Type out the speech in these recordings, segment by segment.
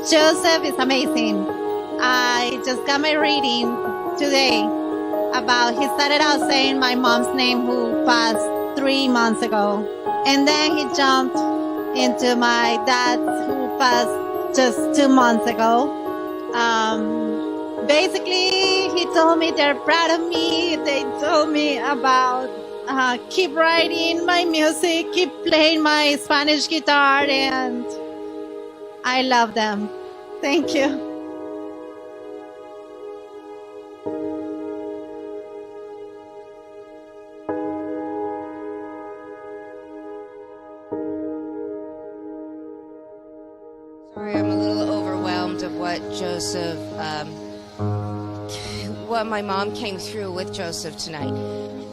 Joseph is amazing. I just got my reading today about, he started out saying my mom's name who passed 3 months ago. And then he jumped into my dad's who passed just 2 months ago. Basically, he told me they're proud of me. They told me about keep writing my music, keep playing my Spanish guitar, and I love them. Thank you. Sorry, I'm a little overwhelmed of what Joseph, what my mom came through with Joseph tonight.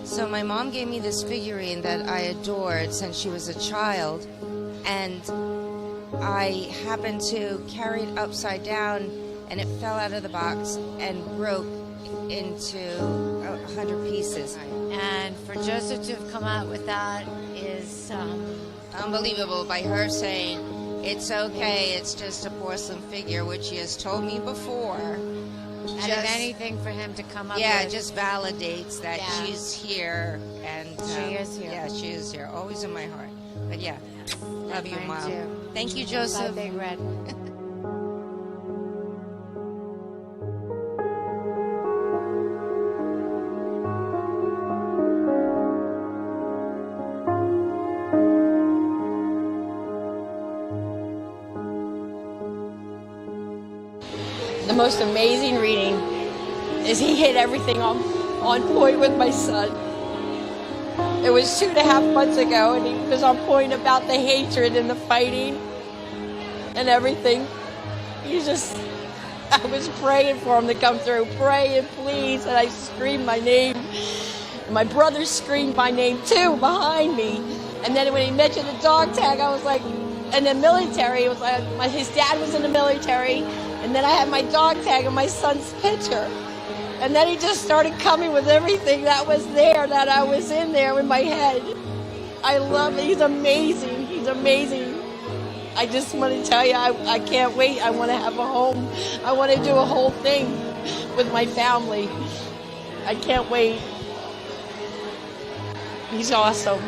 So my mom gave me this figurine that I adored since she was a child, and I happened to carry it upside down, and it fell out of the box and broke into 100 pieces. And for Joseph to have come out with that is unbelievable, by her saying, it's okay, it's just a porcelain figure, which he has told me before. And if anything for him to come up yeah, with, it just validates that she's here. And she is here. Yeah, she is here, always in my heart. But yeah, love you, mine Mom. too. Thank you, Joseph. Bye, Big Red. The most amazing reading is he hit everything on point with my son. It was 2.5 months ago, and he was on point about the hatred and the fighting and everything. I was praying for him to come through, praying, please, and I screamed my name. And my brother screamed my name too behind me. And then when he mentioned the dog tag, I was like, in the military, it was like his dad was in the military. And then I had my dog tag and my son's picture. And then he just started coming with everything that was there, that I was in there in my head. I love it. He's amazing. He's amazing. I just want to tell you, I can't wait. I want to have a home. I want to do a whole thing with my family. I can't wait. He's awesome.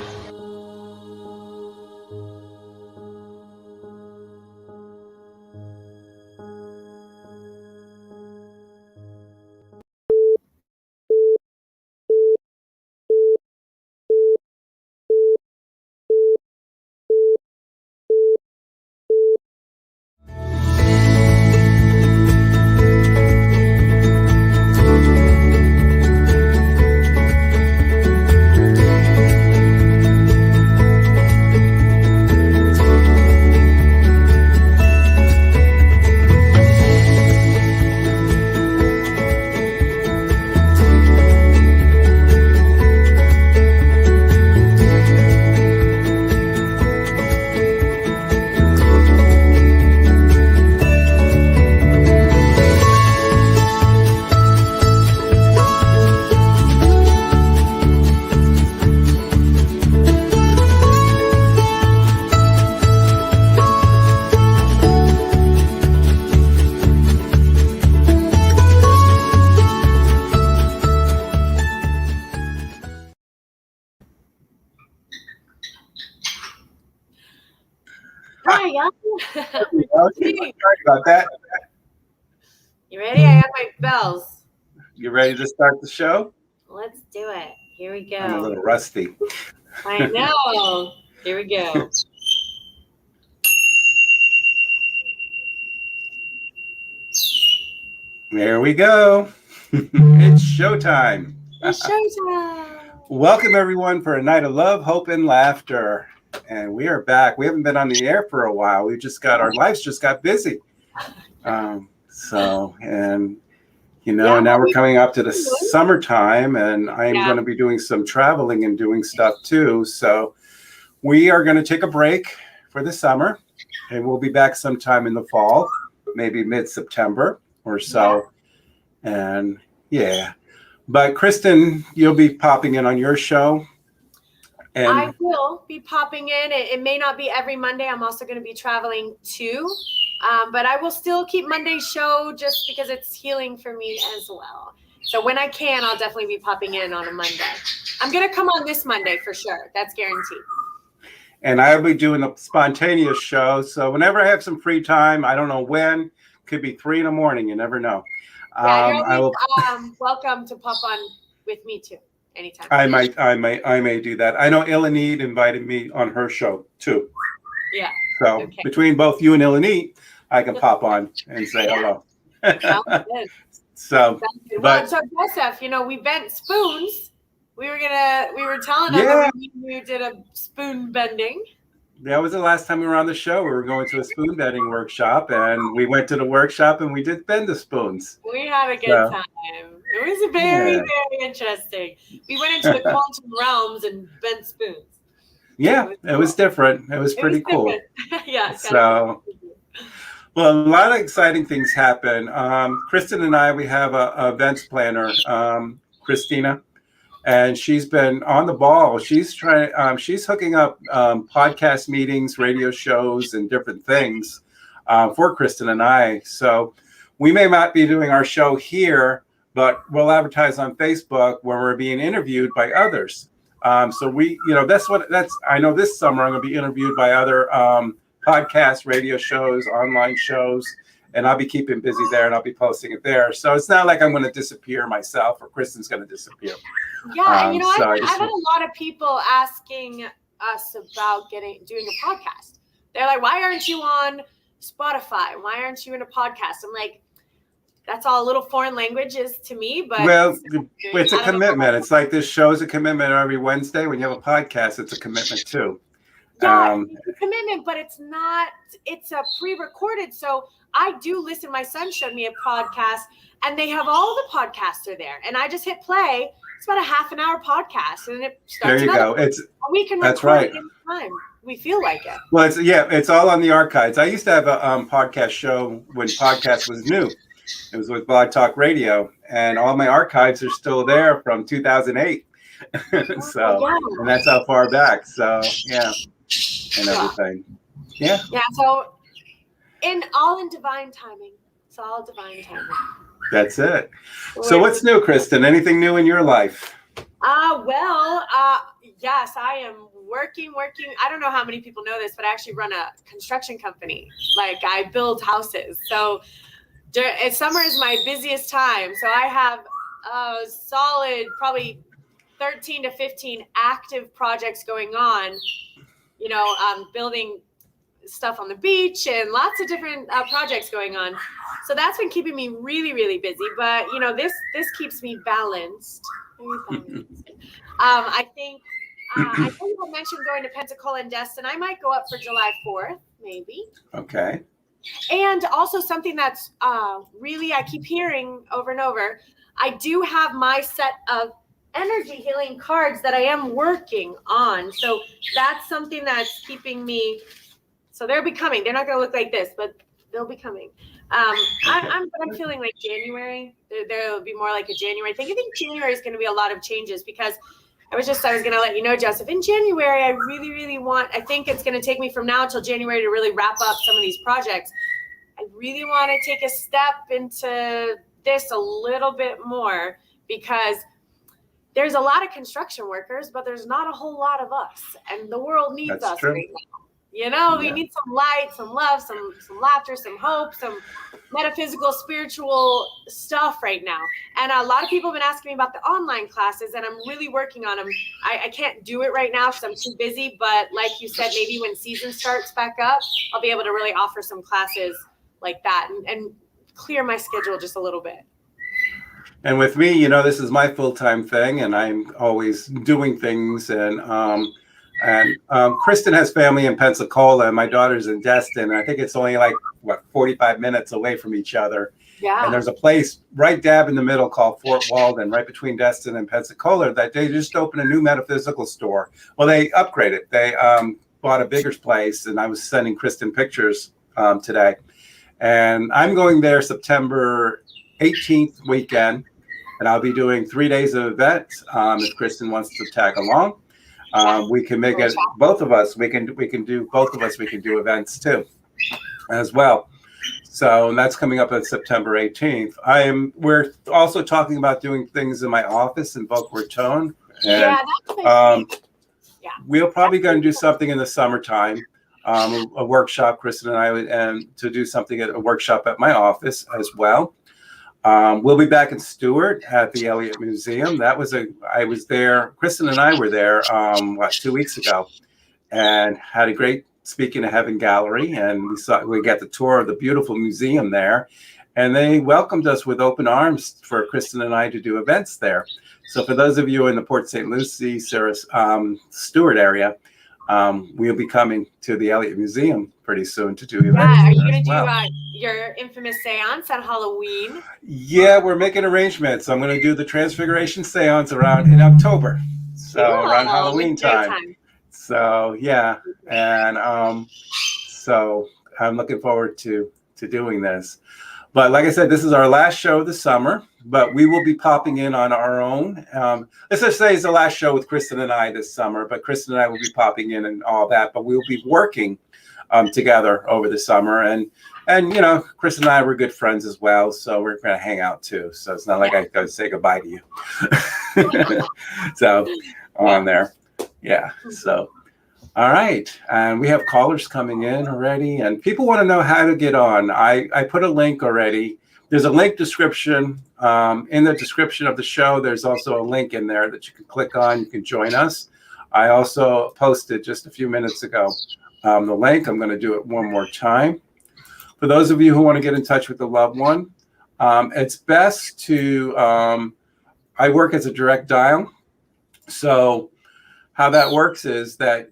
Hi, guys. Sorry about that. You ready? I got my bells. You ready to start the show? Let's do it. Here we go. I'm a little rusty. I know. Here we go. There we go. It's showtime. It's showtime. Welcome, everyone, for a night of love, hope, and laughter. And we are back. We haven't been on the air for a while. We just got, our lives just got busy. Now we're coming up to the summertime, and I'm going to be doing some traveling and doing stuff too. So we are going to take a break for the summer, and we'll be back sometime in the fall, maybe mid-September or so. And but Kristen, you'll be popping in on your show. And I will be popping in. It may not be every Monday. I'm also going to be traveling too. But I will still keep Monday's show just because it's healing for me as well. So when I can, I'll definitely be popping in on a Monday. I'm going to come on this Monday for sure. That's guaranteed. And I'll be doing a spontaneous show. So whenever I have some free time, I don't know when, could be 3 a.m. You never know. Yeah, you're always, welcome to pop on with me too, anytime. I may do that. I know Ilanit invited me on her show too. Yeah. So between both you and Ilanit, I can pop on and say hello. Sounds good. So, but so Joseph, we bent spoons. We were telling them that we did a spoon bending. That was the last time we were on the show. We were going to a spoon bending workshop, and we went to the workshop and we did bend the spoons. We had a good time. It was very interesting. We went into the quantum realms and bent spoons. Yeah, it was different. It was pretty cool. Yeah. So, well, a lot of exciting things happen. Kristen and I, we have a events planner, Christina, and she's been on the ball. She's she's hooking up podcast meetings, radio shows, and different things for Kristen and I. So we may not be doing our show here, but we'll advertise on Facebook where we're being interviewed by others. So I know this summer I'm going to be interviewed by other podcasts, radio shows, online shows, and I'll be keeping busy there and I'll be posting it there. So it's not like I'm going to disappear myself or Kristen's going to disappear. Yeah, and I've had a lot of people asking us about doing a podcast. They're like, why aren't you on Spotify? Why aren't you in a podcast? I'm like, that's all little foreign languages to me, but it's a commitment. It's like this show is a commitment every Wednesday. When you have a podcast, it's a commitment too. Yeah, it's a commitment, but it's not. It's a pre-recorded, so I do listen. My son showed me a podcast, and they have all the podcasts are there, and I just hit play. It's about a half an hour podcast, and it starts. There you go. We can record it anytime we feel like it. Well, it's all on the archives. I used to have a podcast show when podcast was new. It was with Blog Talk Radio, and all my archives are still there from 2008. So, and that's how far back. So, yeah, and everything. Yeah. Yeah. So, all in divine timing. It's all divine timing. That's it. So, what's new, Kristen? Anything new in your life? Yes, I am working. I don't know how many people know this, but I actually run a construction company. Like, I build houses. So, summer is my busiest time. So I have a solid probably 13 to 15 active projects going on, building stuff on the beach and lots of different projects going on. So that's been keeping me really, really busy. But, this keeps me balanced. I think I mentioned going to Pensacola and Destin. I might go up for July 4th, maybe. Okay. And also something that's really, I keep hearing over and over, I do have my set of energy healing cards that I am working on. So that's something that's keeping me, so they'll be coming. They're not going to look like this, but they'll be coming. I'm feeling like January. There'll be more like a January thing. I think January is going to be a lot of changes because I was going to let you know, Joseph, in January, I really, really I think it's going to take me from now until January to really wrap up some of these projects. I really want to take a step into this a little bit more because there's a lot of construction workers, but there's not a whole lot of us. And the world needs us right now. We need some light, some love, some laughter, some hope, some metaphysical, spiritual stuff right now. And a lot of people have been asking me about the online classes, and I'm really working on them. I can't do it right now because I'm too busy. But like you said, maybe when season starts back up, I'll be able to really offer some classes like that and clear my schedule just a little bit. And with me, this is my full-time thing, and I'm always doing things. And Kristen has family in Pensacola, and my daughter's in Destin. I think it's only 45 minutes away from each other. Yeah. And there's a place right dab in the middle called Fort Walden, right between Destin and Pensacola, that they just opened a new metaphysical store. Well, they upgraded. They bought a bigger place, and I was sending Kristen pictures today. And I'm going there September 18th weekend, and I'll be doing 3 days of events. If Kristen wants to tag along, we can make it both of us. We can do events too, as well. So, and that's coming up on September 18th. We're also talking about doing things in my office in Boca Raton. And we're probably going to do something in the summertime, a workshop, Kristen and I, and to do something at a workshop at my office as well. We'll be back in Stewart at the Elliott Museum. I was there, Kristen and I were there, 2 weeks ago, and had a great Speaking of Heaven gallery, and we got the tour of the beautiful museum there, and they welcomed us with open arms for Kristen and I to do events there. So for those of you in the Port St. Lucie, Stewart area, we'll be coming to the Elliott Museum pretty soon to do events. Yeah, are you going to do your infamous seance on Halloween? Yeah, we're making arrangements. I'm going to do the Transfiguration seance in October, so around Halloween time. So yeah, and so I'm looking forward to doing this. But like I said, this is our last show of the summer, but we will be popping in on our own. Let's just say it's the last show with Kristen and I this summer, but Kristen and I will be popping in and all that, but we'll be working together over the summer. And you know, Kristen and I were good friends as well, so we're going to hang out too. So it's not like I got to say goodbye to you. So on there. Yeah. So, all right. And we have callers coming in already, and people want to know how to get on. I put a link already. There's a link description in the description of the show. There's also a link in there that you can click on. You can join us. I also posted just a few minutes ago the link. I'm going to do it one more time. For those of you who want to get in touch with a loved one, it's best to, I work as a direct dial. So how that works is that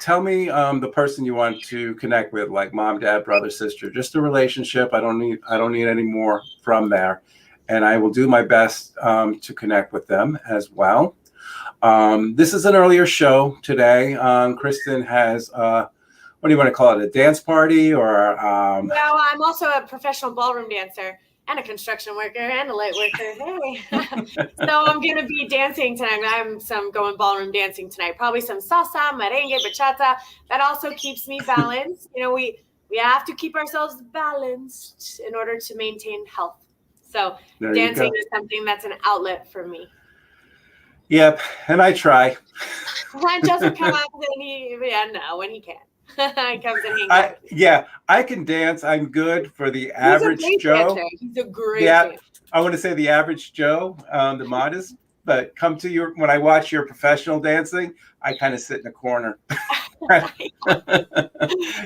tell me the person you want to connect with, like mom, dad, brother, sister, just a relationship. I don't need any more from there. And I will do my best to connect with them as well. This is an earlier show today. Kristen has, what do you want to call it? A dance party or? Well, I'm also a professional ballroom dancer and a construction worker and a light worker. Hey. So I'm going to be dancing tonight. I'm going ballroom dancing tonight. Probably some salsa, merengue, bachata. That also keeps me balanced. You know, we have to keep ourselves balanced in order to maintain health. So dancing is something that's an outlet for me. Yep, and I try. When Joseph comes out, when he can. He comes and hangs out. I can dance. I'm good for the average Joe. He's a great dancer. I want to say the average Joe, the modest, but when I watch your professional dancing, I kind of sit in the corner.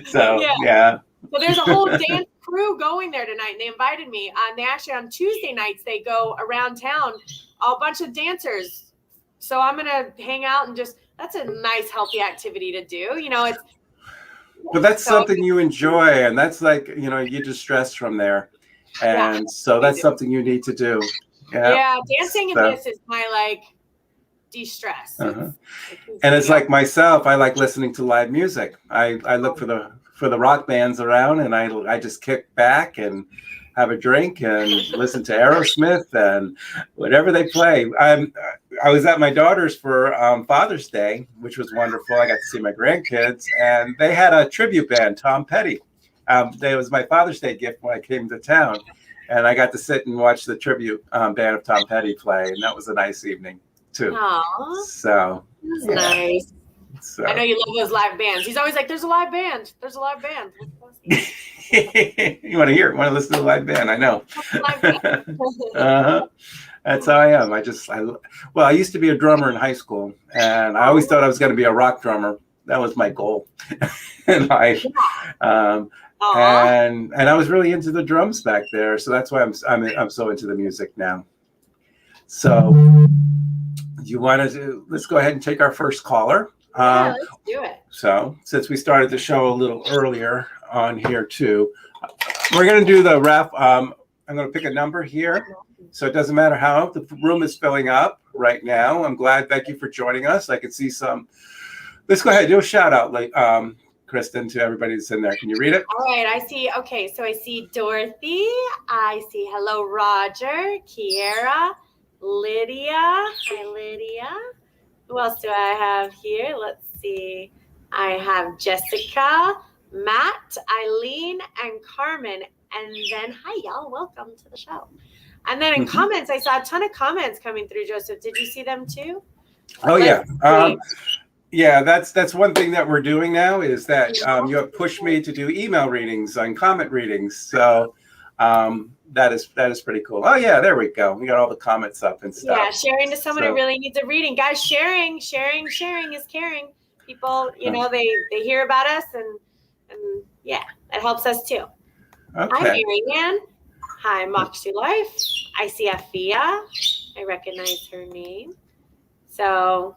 So, yeah. So there's a whole dance crew going there tonight, and they invited me. They actually, on Tuesday nights, they go around town, a bunch of dancers. So I'm going to hang out and that's a nice, healthy activity to do. You know, but that's something you enjoy, and that's like, you know, you distress from there. And so that's something you need to do. Yeah, dancing and this is my de-stress. And it's like myself, I like listening to live music. I look for the rock bands around, and I just kick back and have a drink and listen to Aerosmith and whatever they play. I was at my daughter's for Father's Day, which was wonderful. I got to see my grandkids, and they had a tribute band, Tom Petty. It was my Father's Day gift when I came to town, and I got to sit and watch the tribute band of Tom Petty play, and that was a nice evening too. Aww. So that's nice. So. I know you love those live bands. He's always like, "There's a live band. There's a live band." You want to listen to the live band? I know. That's how I am. I used to be a drummer in high school, and I always thought I was going to be a rock drummer. That was my goal in life. And I was really into the drums back there, so that's why I'm so into the music now. So, let's go ahead and take our first caller. Let's do it. So, since we started the show a little earlier on here too, we're going to do the wrap. I'm going to pick a number here, so it doesn't matter how the room is filling up right now. I'm glad. Thank you for joining us. I can see some. Let's go ahead and do a shout out, Kristen, to everybody that's in there. Can you read it? All right. I see. Okay. So I see Dorothy. I see hello, Roger, Kiera, Lydia. Hi, Lydia. Who else do I have here? Let's see. I have Jessica, Matt, Eileen, and Carmen. And then, hi, y'all. Welcome to the show. And then in comments, I saw a ton of comments coming through, Joseph. Did you see them too? Oh, yeah. Yeah, that's one thing that we're doing now is that you have pushed me to do email readings and comment readings. So that is pretty cool. Oh, yeah, there we go. We got all the comments up and stuff. Yeah, sharing to someone who really needs a reading. Guys, sharing is caring. People, you know, they hear about us and yeah, that helps us too. Okay. Hi, Marianne. Hi, Moxie Life. I see Afia. I recognize her name. So,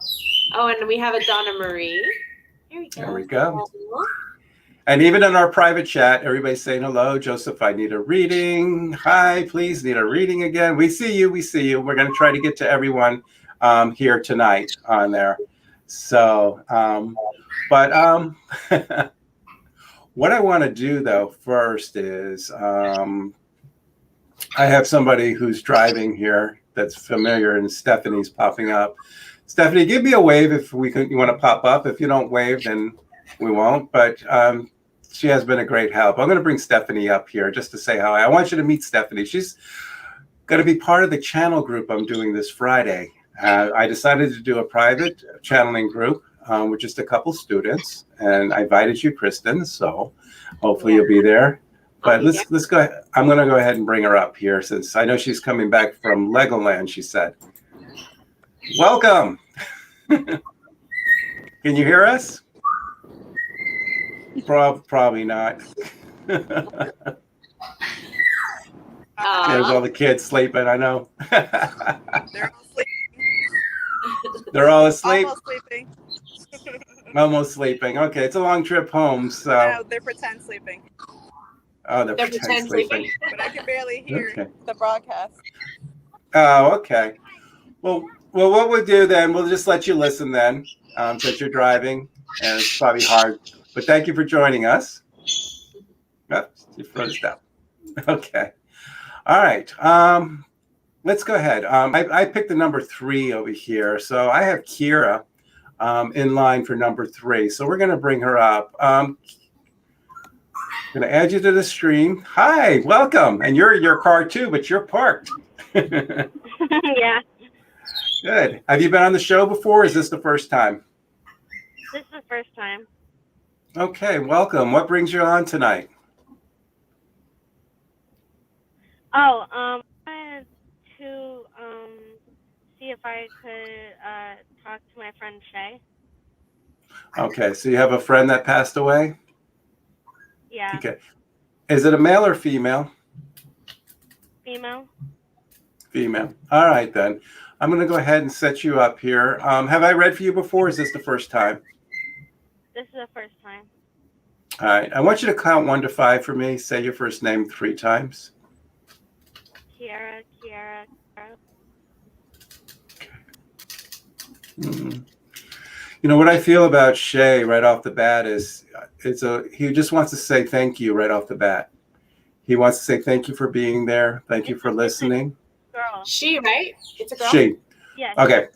oh, and we have a Donna Marie. There we go. And even in our private chat, everybody's saying hello. Joseph, I need a reading. Hi, please, need a reading again. We see you. We're going to try to get to everyone here tonight on there. So, what I want to do, though, first is I have somebody who's driving here that's familiar, and Stephanie's popping up. Stephanie, give me a wave if you want to pop up. If you don't wave, then we won't. But she has been a great help. I'm going to bring Stephanie up here just to say hi. I want you to meet Stephanie. She's going to be part of the channel group I'm doing this Friday. I decided to do a private channeling group with just a couple students, and I invited you, Kristen. So hopefully you'll be there. But let's go ahead. I'm going to go ahead and bring her up here since I know she's coming back from Legoland, she said. Welcome. Can you hear us? Probably not. There's all the kids sleeping, I know. They're all asleep. Almost sleeping. Almost sleeping. Okay, it's a long trip home, so. No, they're pretend sleeping. Oh, they're pretend sleeping. But I can barely hear the broadcast. Oh, okay. Well, what we'll do then, we'll just let you listen then, since you're driving, and it's probably hard. But thank you for joining us. Oh, you froze down. Okay. All right. Let's go ahead. I picked the number 3 over here. So I have Kira in line for number 3. So we're going to bring her up. I'm going to add you to the stream. Hi, welcome. And you're in your car too, but you're parked. Yeah. Good. Have you been on the show before? Or is this the first time? This is the first time. Okay, welcome. What brings you on tonight? Oh, I wanted to see if I could talk to my friend Shay. Okay, so you have a friend that passed away? Yeah. Okay. Is it a male or female? Female. Female. All right, then. I'm going to go ahead and set you up here. Have I read for you before? Or is this the first time? This is the first time. All right. I want you to count 1 to 5 for me. Say your first name 3 times. Kiara. Mm-hmm. You know what I feel about Shay right off the bat is he just wants to say thank you right off the bat. He wants to say thank you for being there. Thank you for listening. Girl. She, right? It's a girl? She. Yes. Okay.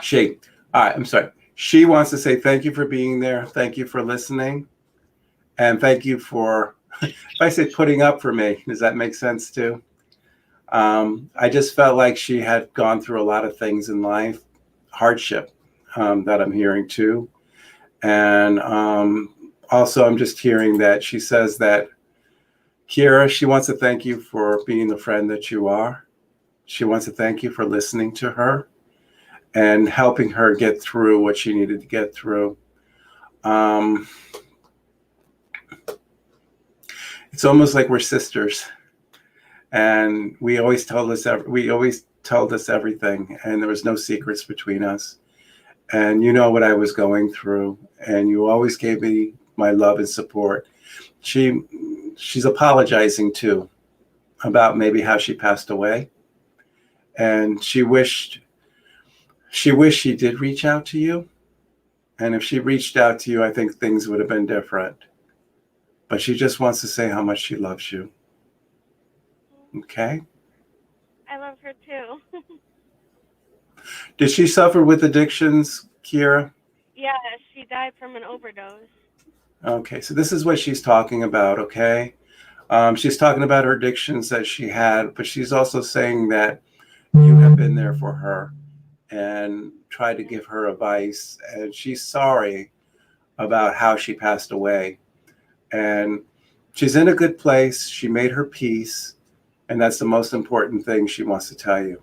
She. All right. I'm sorry. She wants to say thank you for being there. Thank you for listening. And thank you for, if I say putting up for me, does that make sense too? I just felt like she had gone through a lot of things in life, hardship that I'm hearing too. And also I'm just hearing that she says that, Kira, she wants to thank you for being the friend that you are. She wants to thank you for listening to her and helping her get through what she needed to get through. It's almost like we're sisters, and we always told us everything, and there was no secrets between us. And you know what I was going through, and you always gave me my love and support. She's apologizing too about maybe how she passed away, and she wished she did reach out to you. And if she reached out to you, I think things would have been different. But she just wants to say how much she loves you. Okay? I love her too. Did she suffer with addictions, Kira? Yeah, she died from an overdose. Okay, so this is what she's talking about, okay? She's talking about her addictions that she had, but she's also saying that you have been there for her and tried to give her advice, and she's sorry about how she passed away. And she's in a good place. She made her peace, and that's the most important thing she wants to tell you.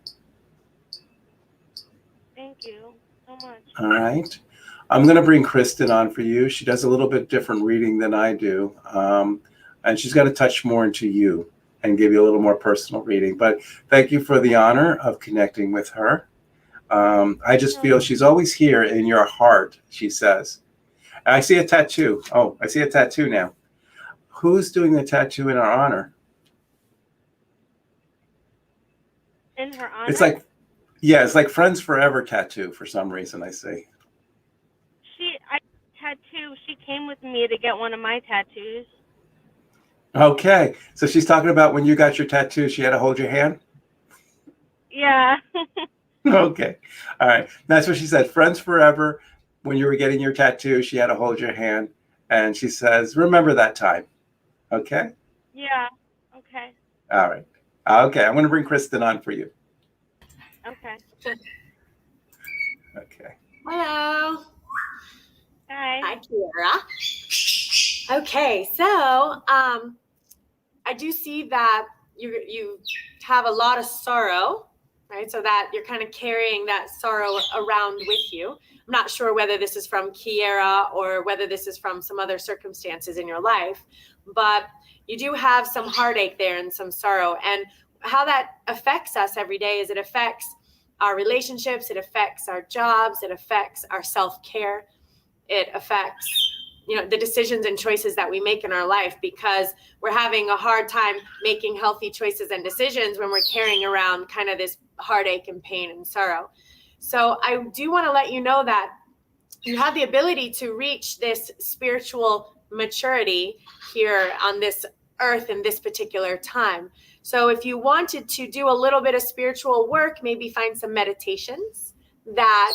Thank you so much. All right. I'm going to bring Kristen on for you. She does a little bit different reading than I do. And she's got to touch more into you and give you a little more personal reading. But thank you for the honor of connecting with her. I just feel she's always here in your heart, she says. I see a tattoo. Oh, I see a tattoo now. Who's doing the tattoo in her honor? In her honor? It's like, yeah, it's like Friends Forever tattoo for some reason, I see. She came with me to get one of my tattoos. Okay. So she's talking about when you got your tattoo, she had to hold your hand? Yeah. Okay. All right. That's what she said. Friends Forever. When you were getting your tattoo, she had to hold your hand. And she says, remember that time. Okay? Yeah. Okay. All right. Okay. I'm going to bring Kristen on for you. Okay. Okay. Hello. Hi. Hi, Kiera. Okay, so I do see that you have a lot of sorrow, right? So that you're kind of carrying that sorrow around with you. I'm not sure whether this is from Kiera or whether this is from some other circumstances in your life, but you do have some heartache there and some sorrow. And how that affects us every day is it affects our relationships, it affects our jobs, it affects our self-care. It affects, the decisions and choices that we make in our life, because we're having a hard time making healthy choices and decisions when we're carrying around kind of this heartache and pain and sorrow. So I do want to let you know that you have the ability to reach this spiritual maturity here on this earth in this particular time. So if you wanted to do a little bit of spiritual work, maybe find some meditations that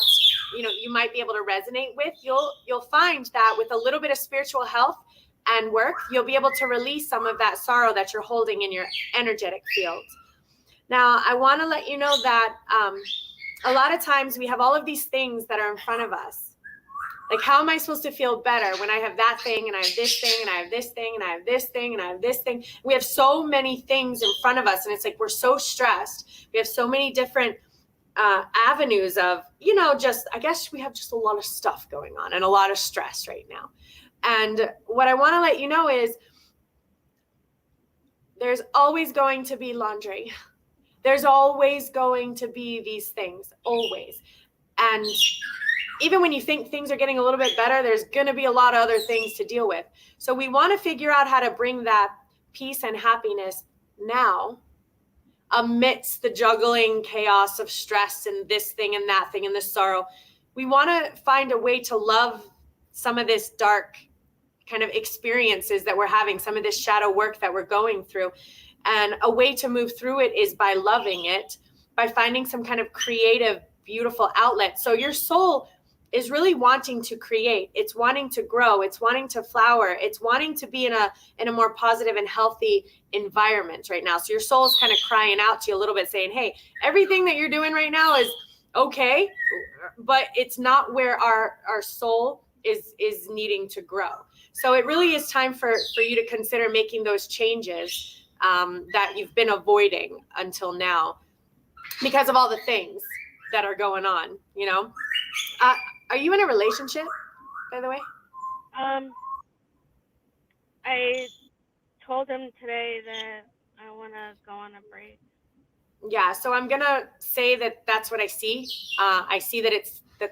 you might be able to resonate with, you'll find that with a little bit of spiritual health and work, you'll be able to release some of that sorrow that you're holding in your energetic field. Now, I want to let you know that a lot of times we have all of these things that are in front of us. Like, how am I supposed to feel better when I have that thing and I have this thing and I have this thing and I have this thing and I have this thing? We have so many things in front of us, and it's like we're so stressed. We have so many different avenues of, I guess we have just a lot of stuff going on and a lot of stress right now. And what I want to let you know is there's always going to be laundry. There's always going to be these things, always. And even when you think things are getting a little bit better, there's going to be a lot of other things to deal with. So we want to figure out how to bring that peace and happiness now, amidst the juggling chaos of stress and this thing and that thing and this sorrow. We want to find a way to love some of this dark kind of experiences that we're having, some of this shadow work that we're going through. And a way to move through it is by loving it, by finding some kind of creative, beautiful outlet. So your soul is really wanting to create. It's wanting to grow. It's wanting to flower. It's wanting to be in a more positive and healthy environment right now. So your soul is kind of crying out to you a little bit, saying, hey, everything that you're doing right now is okay, but it's not where our soul is needing to grow. So it really is time for you to consider making those changes that you've been avoiding until now because of all the things that are going on, Are you in a relationship, by the way? I told him today that I want to go on a break. Yeah, so I'm going to say that that's what I see. I see that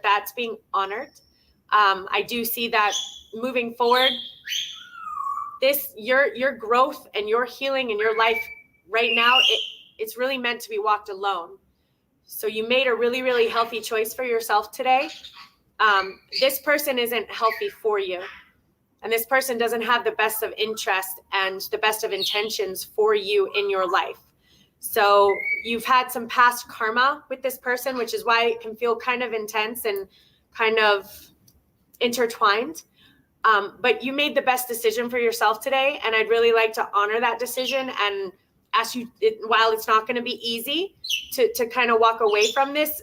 that's being honored. I do see that moving forward, your growth and your healing in your life right now, it's really meant to be walked alone. So you made a really, really healthy choice for yourself today. This person isn't healthy for you. And this person doesn't have the best of interest and the best of intentions for you in your life. So you've had some past karma with this person, which is why it can feel kind of intense and kind of intertwined. But you made the best decision for yourself today. And I'd really like to honor that decision and ask you, while it's not going to be easy to kind of walk away from this,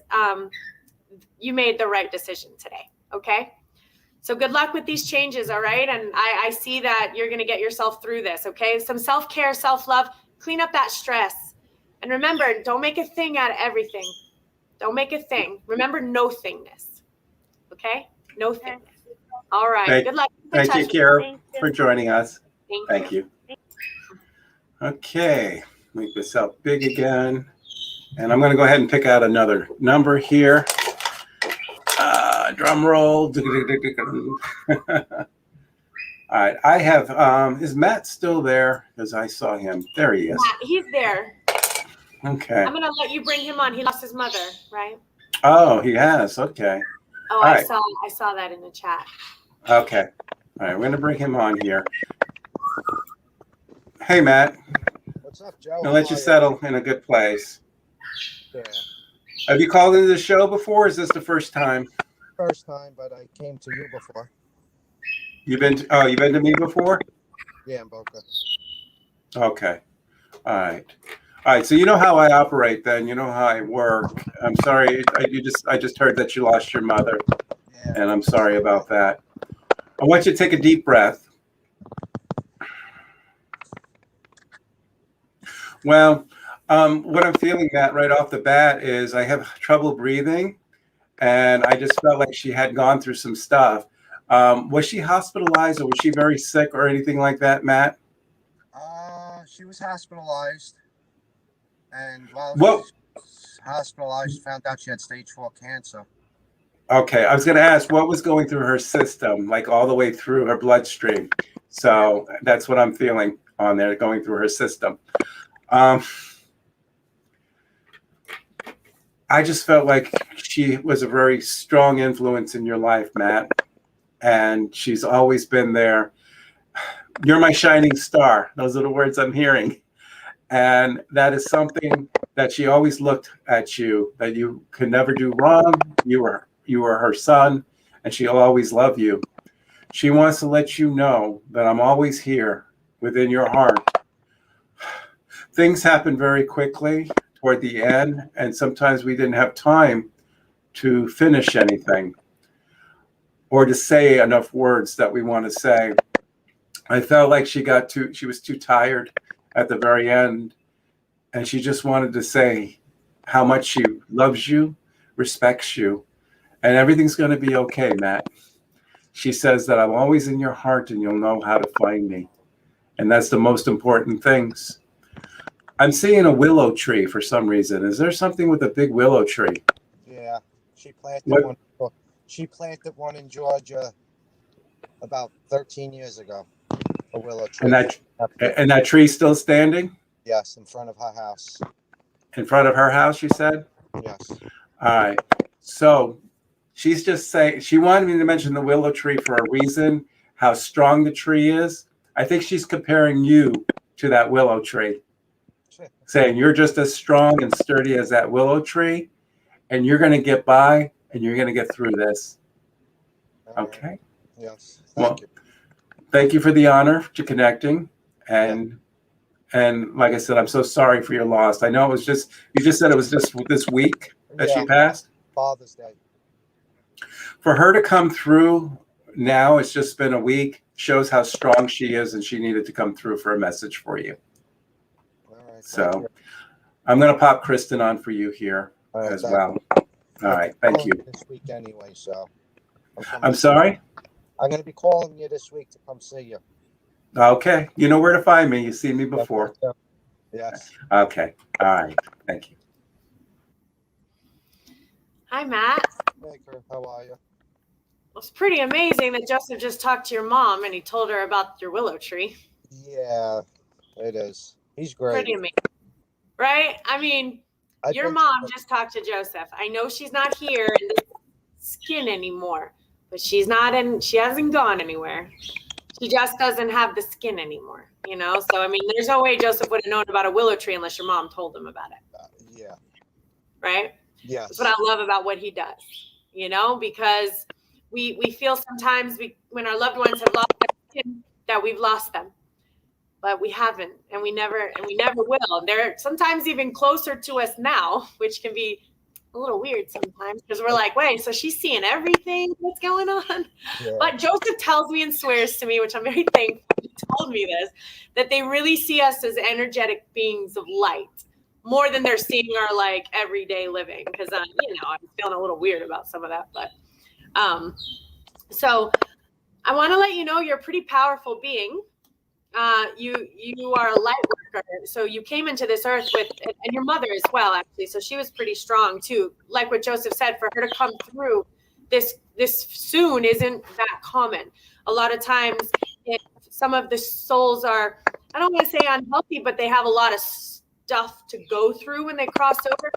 you made the right decision today. Okay. So good luck with these changes. All right. And I see that you're going to get yourself through this. Okay. Some self-care, self-love, clean up that stress. And remember, don't make a thing out of everything. Don't make a thing. Remember, no thingness. Okay. No thingness. All right. Good luck. Thank you, Kara, for joining us. Thank you. Okay. Make this out big again. And I'm going to go ahead and pick out another number here. Drum roll. All right. I have, is Matt still there? Because I saw him. There he is. Matt, he's there. Okay. I'm going to let you bring him on. He lost his mother, right? Oh, he has. Okay. Oh, All I right. saw that in the chat. Okay. All right. We're going to bring him on here. Hey, Matt. What's up, Joe? I'll let you settle in a good place. Yeah. Have you called into the show before? Or is this the first time? First time, but I came to you before. You've been to me before? Yeah, in Boca. Okay. All right. All right. So you know how I operate then. You know how I work. I'm sorry. I just heard that you lost your mother. Yeah. And I'm sorry about that. I want you to take a deep breath. Well, what I'm feeling, Matt, right off the bat is I have trouble breathing, and I just felt like she had gone through some stuff. Was she hospitalized, or was she very sick or anything like that, Matt? She was hospitalized, and while Well, she was hospitalized, found out she had stage 4 cancer. Okay, I was going to ask what was going through her system, like all the way through her bloodstream. So that's what I'm feeling on there, going through her system. I just felt like she was a very strong influence in your life, Matt, and she's always been there. You're my shining star. Those are the words I'm hearing. And that is something that she always looked at you, that you could never do wrong. You were her son, and she'll always love you. She wants to let you know that I'm always here within your heart. Things happen very quickly toward the end, and sometimes we didn't have time to finish anything or to say enough words that we want to say. I felt like she was too tired at the very end, and she just wanted to say how much she loves you, respects you, and everything's going to be okay, Matt. She says that I'm always in your heart and you'll know how to find me. And that's the most important things. I'm seeing a willow tree for some reason. Is there something with a big willow tree? Yeah, she planted one. She planted one in Georgia about 13 years ago. A willow tree. And that tree's still standing? Yes, in front of her house. In front of her house, you said? Yes. All right. So she's just saying, she wanted me to mention the willow tree for a reason, how strong the tree is. I think she's comparing you to that willow tree, saying you're just as strong and sturdy as that willow tree, and you're going to get by, and you're going to get through this. Okay? Yes. Thank you. Thank you for the honor to connecting. And like I said, I'm so sorry for your loss. I know it was just, you just said it was just this week that she passed. Father's Day. For her to come through now, it's just been a week, shows how strong she is, and she needed to come through for a message for you. All right, so I'm going to pop Kristen on for you here as well. All right. Thank you. This week anyway, so. I'm sorry? I'm going to be calling you this week to come see you. Okay. You know where to find me. You've seen me before. Yes. Okay. All right. Thank you. Hi, Matt. Baker, how are you? Well, it's pretty amazing that Joseph just talked to your mom and he told her about your willow tree. Yeah, it is. He's great. Pretty amazing. Right? I mean, your mom just talked to Joseph. I know she's not here in the skin anymore, but she hasn't gone anywhere. She just doesn't have the skin anymore, you know? So, I mean, there's no way Joseph would have known about a willow tree unless your mom told him about it. Yeah. Right? Yes. That's what I love about what he does, you know, because We feel sometimes when our loved ones have lost their skin, that we've lost them, but we haven't, and we never will. They're sometimes even closer to us now, which can be a little weird sometimes because we're like, wait, so she's seeing everything that's going on. Yeah. But Joseph tells me and swears to me, which I'm very thankful he told me this, that they really see us as energetic beings of light more than they're seeing our like everyday living. Because I'm feeling a little weird about some of that. But so I want to let you know you're a pretty powerful being. You are a light worker, so you came into this earth with, and your mother as well, actually. So she was pretty strong too. Like what Joseph said, for her to come through this soon isn't that common. A lot of times, if some of the souls are, I don't want to say unhealthy, but they have a lot of stuff to go through when they cross over.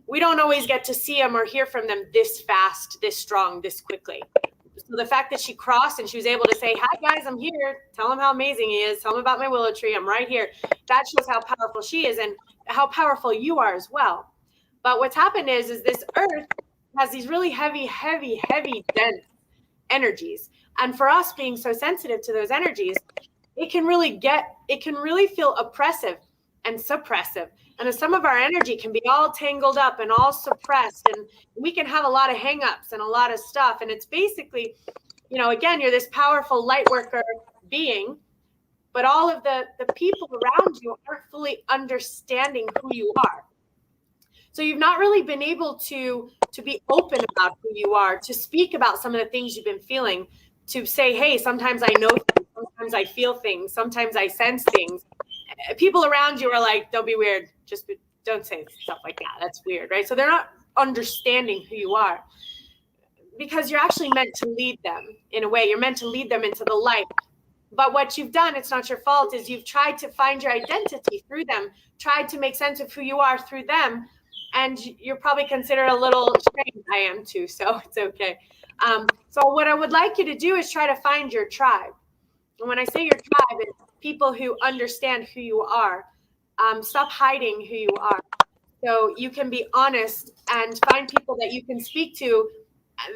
We don't always get to see them or hear from them this fast, this strong, this quickly. So the fact that she crossed and she was able to say, hi guys, I'm here. Tell them how amazing he is. Tell them about my willow tree. I'm right here. That shows how powerful she is and how powerful you are as well. But what's happened is this earth has these really heavy, dense energies. And for us being so sensitive to those energies, it can really feel oppressive and suppressive. And some of our energy can be all tangled up and all suppressed. And we can have a lot of hangups and a lot of stuff. And it's basically, again, you're this powerful light worker being, but all of the people around you aren't fully understanding who you are. So you've not really been able to be open about who you are, to speak about some of the things you've been feeling, to say, hey, sometimes I know things, sometimes I feel things, sometimes I sense things. People around you are like, don't be weird. Just don't say stuff like that. That's weird, right? So they're not understanding who you are because you're actually meant to lead them in a way. You're meant to lead them into the light. But what you've done, it's not your fault, is you've tried to find your identity through them, tried to make sense of who you are through them. And you're probably considered a little strange. I am too, so it's okay. So what I would like you to do is try to find your tribe. And when I say your tribe, it's people who understand who you are. Stop hiding who you are. So you can be honest and find people that you can speak to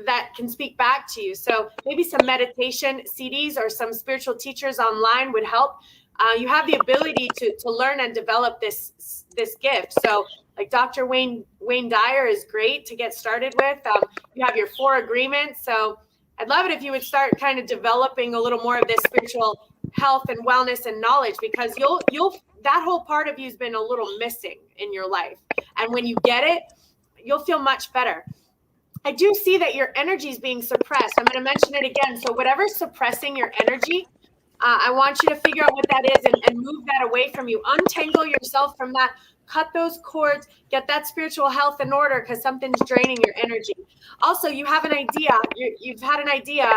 that can speak back to you. So maybe some meditation CDs or some spiritual teachers online would help. You have the ability to learn and develop this gift. So like Dr. Wayne Dyer is great to get started with. You have your 4 agreements. So I'd love it if you would start kind of developing a little more of this spiritual health and wellness and knowledge, because that whole part of you has been a little missing in your life. And when you get it, you'll feel much better. I do see that your energy is being suppressed. I'm going to mention it again. So whatever's suppressing your energy, I want you to figure out what that is and move that away from you. Untangle yourself from that. Cut those cords. Get that spiritual health in order because something's draining your energy. Also, you have an idea. You've had an idea.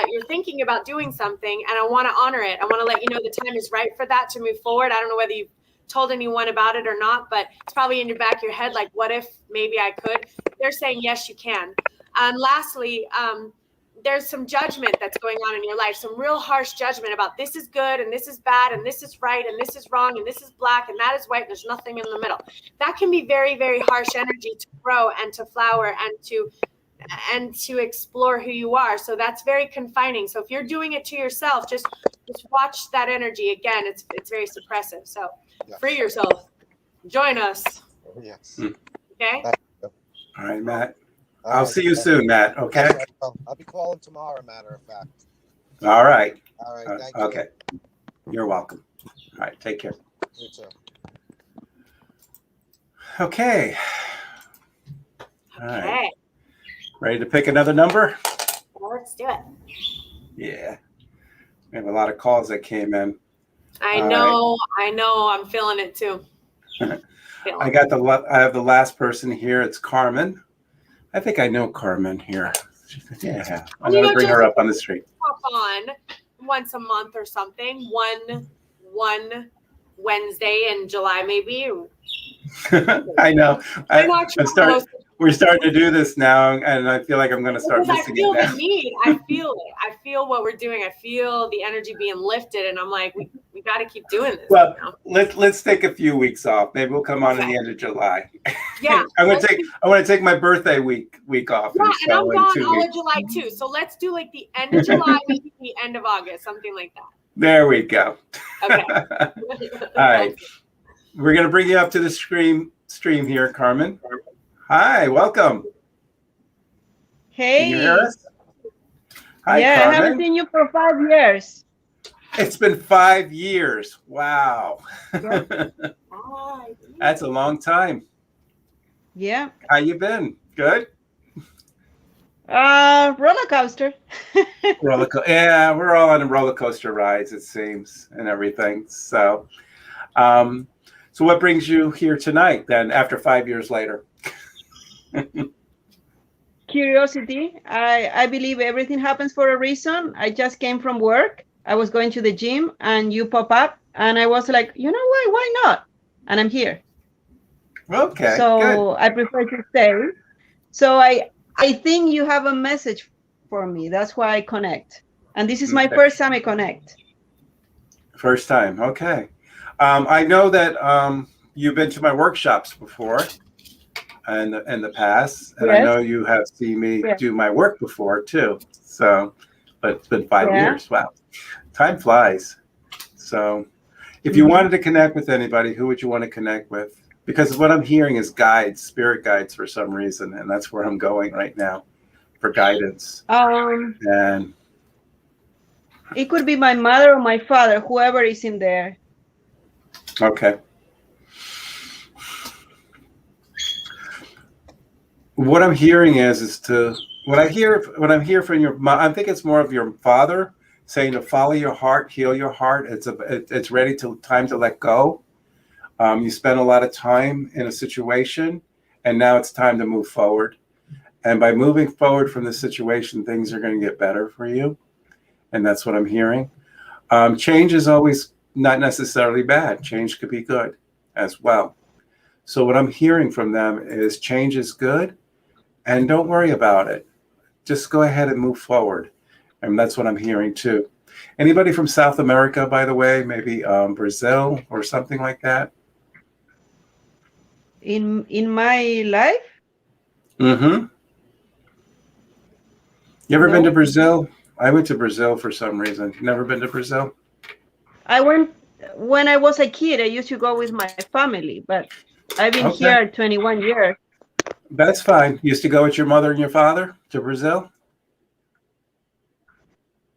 You're thinking about doing something, and I want to honor it. I want to let you know the time is right for that to move forward. I don't know whether you've told anyone about it or not, but it's probably in your back of your head, like, what if maybe I could? They're saying, yes, you can. Lastly, there's some judgment that's going on in your life, some real harsh judgment about this is good and this is bad and this is right and this is wrong and this is black and that is white and there's nothing in the middle. That can be very, very harsh energy to grow and to flower and to explore who you are. So that's very confining. So if you're doing it to yourself, just watch that energy. Again, it's very suppressive. So free yourself. Join us. Yes. Okay? All right, Matt. I'll see you soon, Matt. Okay. I'll be calling tomorrow, matter of fact. All right. All right. Thank you. Okay. You're welcome. All right. Take care. You too. Okay. All right. Ready to pick another number? Well, let's do it. Yeah. We have a lot of calls that came in. I know. I'm feeling it too. I have the last person here. It's Carmen. I think I know Carmen here. Yeah, I'm going to bring her up on the street. Pop on once a month or something. One Wednesday in July, maybe. I know. We're starting to do this now, and I feel like I'm going to start missing it now. I feel the need. I feel it. I feel what we're doing. I feel the energy being lifted, and I'm like, we got to keep doing this. Well, let's take a few weeks off. Maybe we'll come on in the end of July. Yeah. I want to take my birthday week off. Yeah, and I'm gone all of July too. So let's do like the end of July, maybe the end of August, something like that. There we go. Okay. All right. We're going to bring you up to the stream here, Carmen. Hi, welcome. Hey. Can you hear us? Hi, yeah, Carmen. I haven't seen you for 5 years. It's been 5 years. Wow. That's a long time. Yeah. How you been? Good? Roller coaster. Yeah, we're all on roller coaster rides, it seems, and everything. So, so what brings you here tonight then, after 5 years later? Curiosity. I believe everything happens for a reason. I just came from work. I was going to the gym and you pop up and I was like, you know what, why not? And I'm here. Okay. So good. I prefer to stay. So I think you have a message for me. That's why I connect. And this is my first time I connect. First time. Okay. I know that you've been to my workshops before and in the past. And yes. I know you have seen me do my work before too. So, but it's been 5 years. Wow. Time flies. So if you wanted to connect with anybody, who would you want to connect with? Because what I'm hearing is guides, spirit guides for some reason. And that's where I'm going right now for guidance. And it could be my mother or my father, whoever is in there. Okay. What I'm hearing is what I'm hearing from your mom, I think it's more of your father saying to follow your heart, heal your heart. It's ready time to let go. You spent a lot of time in a situation and now it's time to move forward. And by moving forward from the situation, things are going to get better for you. And that's what I'm hearing. Change is always not necessarily bad. Change could be good as well. So what I'm hearing from them is change is good and don't worry about it. Just go ahead and move forward. And that's what I'm hearing too. Anybody from South America, by the way, maybe Brazil or something like that? In my life? Mm-hmm. You ever been to Brazil? I went to Brazil for some reason. Never been to Brazil? I went when I was a kid. I used to go with my family, but I've been here 21 years. That's fine. You used to go with your mother and your father to Brazil?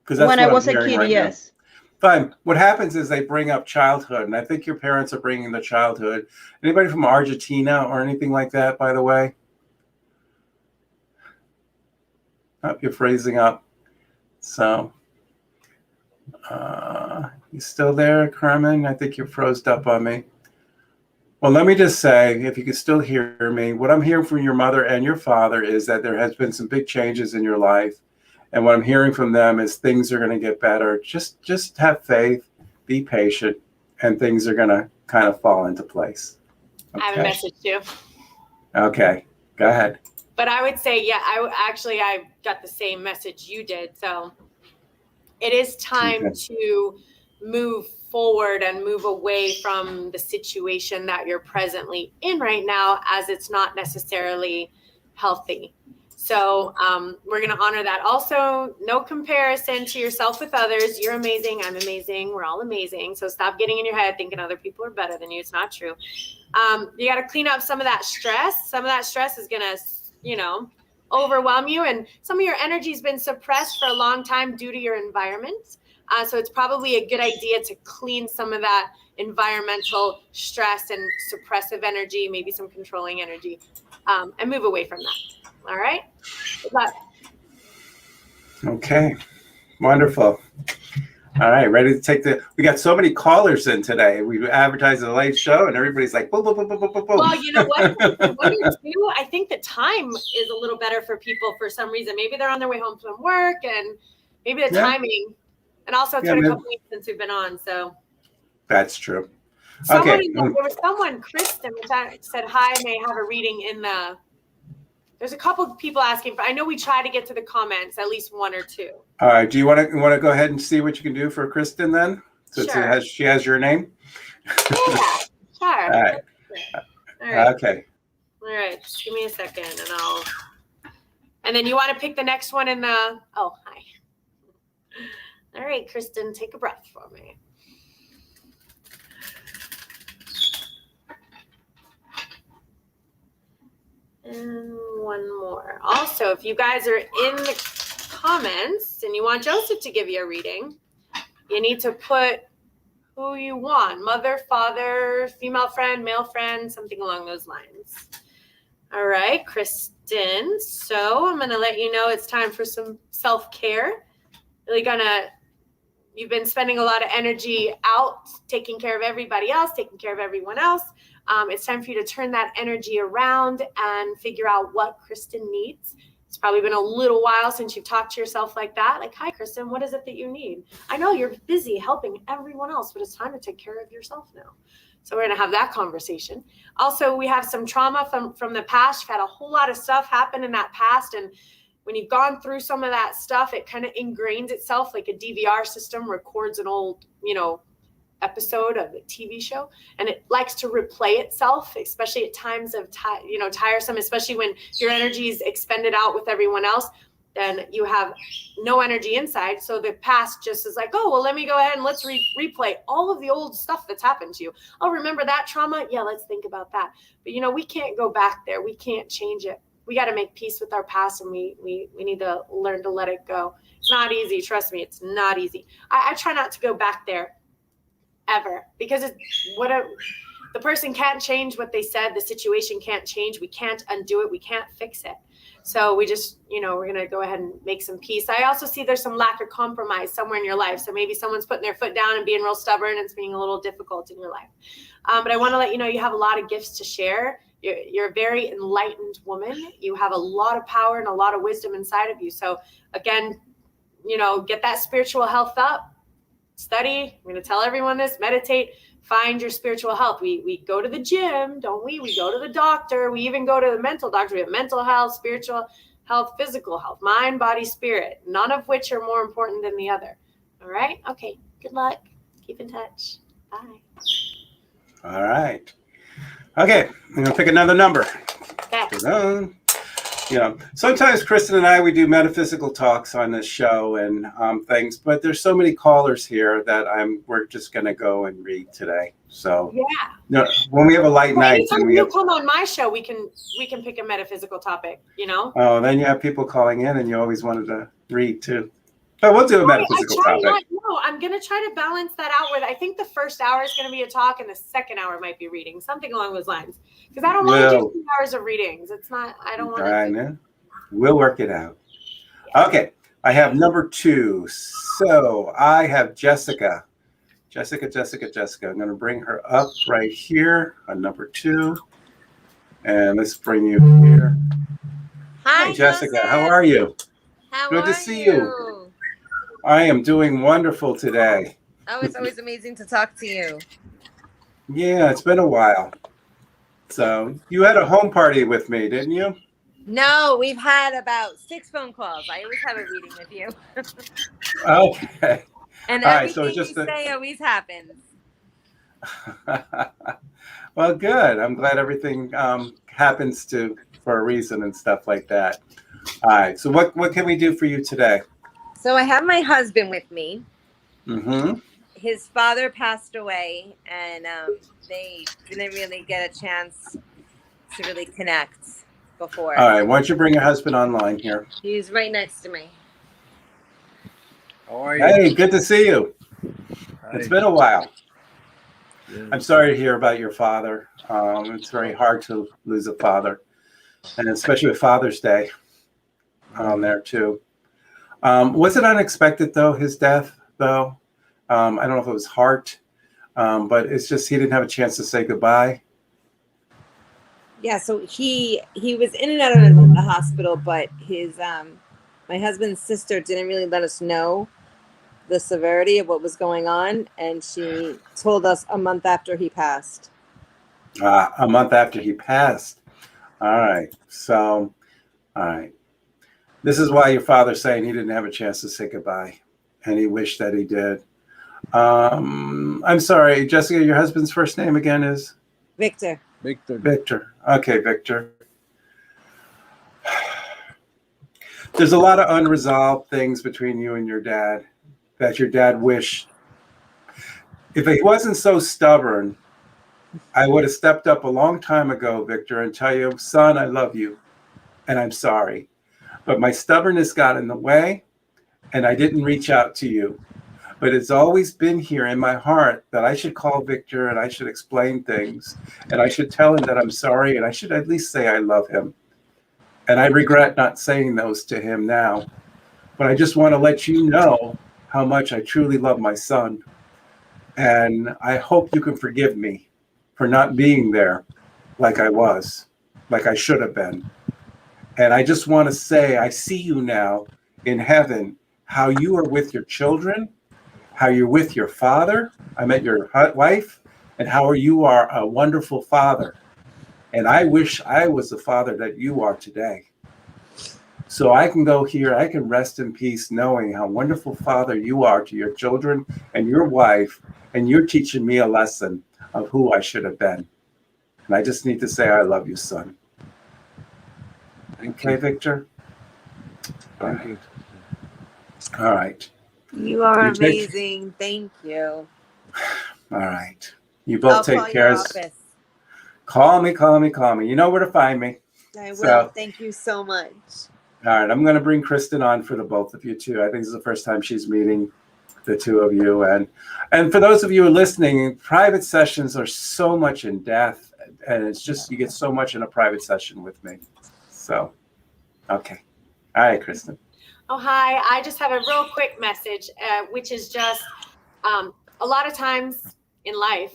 When I was a kid, yes. Fine. What happens is they bring up childhood, and I think your parents are bringing the childhood. Anybody from Argentina or anything like that, by the way? Oh, you're phrasing up. So, you still there, Carmen? I think you're froze up on me. Well, let me just say, if you can still hear me, what I'm hearing from your mother and your father is that there has been some big changes in your life. And what I'm hearing from them is things are going to get better. Just have faith, be patient, and things are going to kind of fall into place. Okay. I have a message too. Okay, go ahead. But I would say, yeah, I got the same message you did. So it is time to move forward and move away from the situation that you're presently in right now, as it's not necessarily healthy. So we're going to honor that. Also, no comparison to yourself with others. You're amazing. I'm amazing. We're all amazing. So stop getting in your head thinking other people are better than you. It's not true. You got to clean up some of that stress. Some of that stress is going to, overwhelm you. And some of your energy has been suppressed for a long time due to your environment. So it's probably a good idea to clean some of that environmental stress and suppressive energy, maybe some controlling energy, and move away from that. All right. Good luck. Okay. Wonderful. All right. Ready to take we got so many callers in today. We advertised a late show and everybody's like, boom, boom, boom, boom, boom, boom. Well, you know what? I think the time is a little better for people for some reason. Maybe they're on their way home from work and maybe the timing. And also it's been a couple weeks since we've been on. So that's true. There was someone, Kristen, which I said, hi, may I have a reading in the... There's a couple of people asking for. I know we try to get to the comments, at least one or two. All right. Do you want to go ahead and see what you can do for Kristen then? So she has your name? Yeah, sure. All right. All right. Okay. All right. Just give me a second and then you want to pick the next one in the, oh, hi. All right, Kristen, take a breath for me. And one more. Also, if you guys are in the comments and you want Joseph to give you a reading, you need to put who you want. Mother, father, female friend, male friend, something along those lines. All right, Kristen. So I'm going to let you know it's time for some self-care. You've been spending a lot of energy out, taking care of everybody else, taking care of everyone else. It's time for you to turn that energy around and figure out what Kristen needs. It's probably been a little while since you've talked to yourself like that. Like, hi, Kristen, what is it that you need? I know you're busy helping everyone else, but it's time to take care of yourself now. So we're going to have that conversation. Also, we have some trauma from the past. You've had a whole lot of stuff happen in that past. And when you've gone through some of that stuff, it kind of ingrains itself like a DVR system records an old, episode of a TV show, and it likes to replay itself, especially at times of tiresome, especially when your energy is expended out with everyone else, then you have no energy inside. So the past just is like, oh, well, let me go ahead and let's replay all of the old stuff that's happened to you. Oh, remember that trauma? Yeah, let's think about that. But we can't go back there. We can't change it. We got to make peace with our past, and we need to learn to let it go. It's not easy. Trust me, it's not easy. I try not to go back there ever, because the person can't change what they said. The situation can't change. We can't undo it. We can't fix it. So we just, we're going to go ahead and make some peace. I also see there's some lack of compromise somewhere in your life. So maybe someone's putting their foot down and being real stubborn, and it's being a little difficult in your life. But I want to let you know you have a lot of gifts to share. You're a very enlightened woman. You have a lot of power and a lot of wisdom inside of you. So again, get that spiritual health up. Study. I'm going to tell everyone this. Meditate. Find your spiritual health. We go to the gym, don't we? We go to the doctor. We even go to the mental doctor. We have mental health, spiritual health, physical health, mind, body, spirit, none of which are more important than the other. All right? Okay. Good luck. Keep in touch. Bye. All right. Okay. I'm going to pick another number. Okay. Sometimes Kristen and I, we do metaphysical talks on this show and things, but there's so many callers here that we're just going to go and read today. So when we have a light night, and you come on my show, we can pick a metaphysical topic. Oh, then you have people calling in, and you always wanted to read too. But we'll do a metaphysical topic. I'm going to try to balance that out with, I think the first hour is going to be a talk and the second hour might be reading, something along those lines. Because I don't want to do 2 hours of readings. It's not, I don't want to. I know. We'll work it out. Okay. I have number 2. So I have Jessica. Jessica. I'm going to bring her up right here on number 2. And let's bring you here. Hi, Jessica. Joseph. How are you? Good to see you. I am doing wonderful today. Oh, it's always amazing to talk to you. Yeah, it's been a while. So you had a home party with me, didn't you? No, we've had about 6 phone calls. I always have a reading with you. Okay. And everything you say always happens. Well, good. I'm glad everything happens for a reason and stuff like that. All right. So what can we do for you today? So I have my husband with me. Mm-hmm. His father passed away, and they didn't really get a chance to really connect before. All right. Why don't you bring your husband online here? He's right next to me. How are you? Hey, good to see you. Hi. It's been a while. Yeah. I'm sorry to hear about your father. It's very hard to lose a father, and especially with Father's Day on there too. Was it unexpected though, his death though? I don't know if it was heart, but it's just he didn't have a chance to say goodbye. Yeah, so he was in and out of the hospital, but his my husband's sister didn't really let us know the severity of what was going on, and she told us a month after he passed. A month after he passed. All right. So, all right. This is why your father's saying he didn't have a chance to say goodbye, and he wished that he did. I'm sorry, Jessica, your husband's first name again is? Victor. Victor. Okay, Victor. There's a lot of unresolved things between you and your dad that your dad wished. If he wasn't so stubborn, I would have stepped up a long time ago, Victor, and tell you, son, I love you, and I'm sorry. But my stubbornness got in the way, and I didn't reach out to you. But it's always been here in my heart that I should call Victor and I should explain things, and I should tell him that I'm sorry, and I should at least say I love him. And I regret not saying those to him now. But I just want to let you know how much I truly love my son. And I hope you can forgive me for not being there like I was, like I should have been. And I just want to say, I see you now in heaven, how you are with your children, how you're with your father. I met your wife, and how you are a wonderful father. And I wish I was the father that you are today. So I can go here, I can rest in peace knowing how wonderful father you are to your children and your wife, and you're teaching me a lesson of who I should have been. And I just need to say I love you, son. Okay, Victor? Thank you. All right. You are amazing. Thank you. All right. You both I'll take call care. your office. Call me. You know where to find me. I will. So, thank you so much. all right. I'm going to bring Kristen on for the both of you, too. I think this is the first time she's meeting the two of you. And for those of you who are listening, private sessions are so much in depth. And it's just, you get so much in a private session with me. So, okay. All right, Kristen. Oh, hi. I just have a real quick message, which is just a lot of times in life,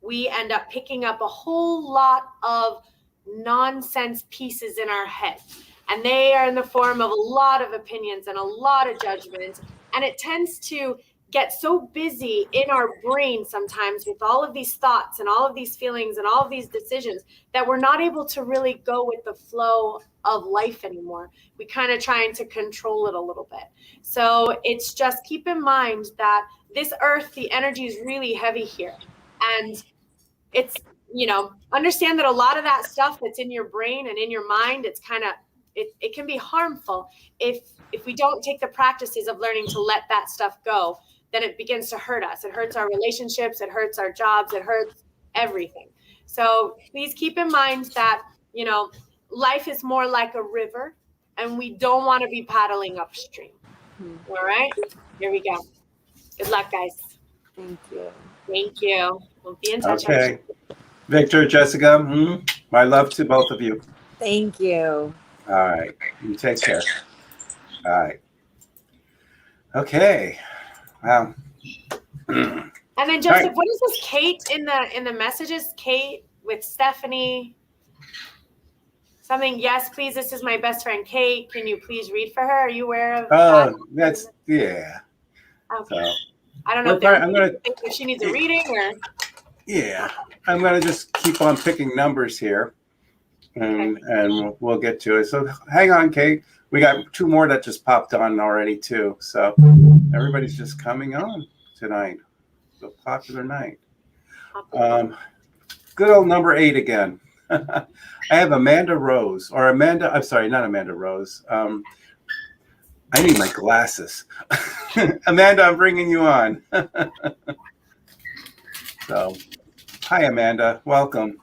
we end up picking up a whole lot of nonsense pieces in our head. And they are in the form of a lot of opinions and a lot of judgments. And it tends to get so busy in our brain sometimes with all of these thoughts and all of these feelings and all of these decisions that we're not able to really go with the flow of life anymore. We kind of trying to control it a little bit. So it's just keep in mind that this earth, the energy is really heavy here. And it's, understand that a lot of that stuff that's in your brain and in your mind, it's kind of, it can be harmful if we don't take the practices of learning to let that stuff go. Then it begins to hurt us. It hurts our relationships. It hurts our jobs. It hurts everything. So please keep in mind that, life is more like a river and we don't want to be paddling upstream. All right, here we go. Good luck, guys. Thank you. Thank you. We'll be in touch. Okay. Victor, Jessica, my love to both of you. Thank you. All right. You take care. All right. Okay. Wow. And then Joseph, what is this Kate in the messages? Kate with Stephanie. Something, yes, please. This is my best friend Kate. Can you please read for her? Are you aware of that? That's yeah. Okay. So, I don't know if she needs a reading or. Yeah, I'm gonna just keep on picking numbers here, and we'll get to it. So hang on, Kate. We got two more that just popped on already too. So everybody's just coming on tonight. It's a popular night. Good old number 8 again. I have Amanda Rose, or Amanda. I'm sorry, not Amanda Rose. I need my glasses. Amanda, I'm bringing you on. So, hi, Amanda. Welcome.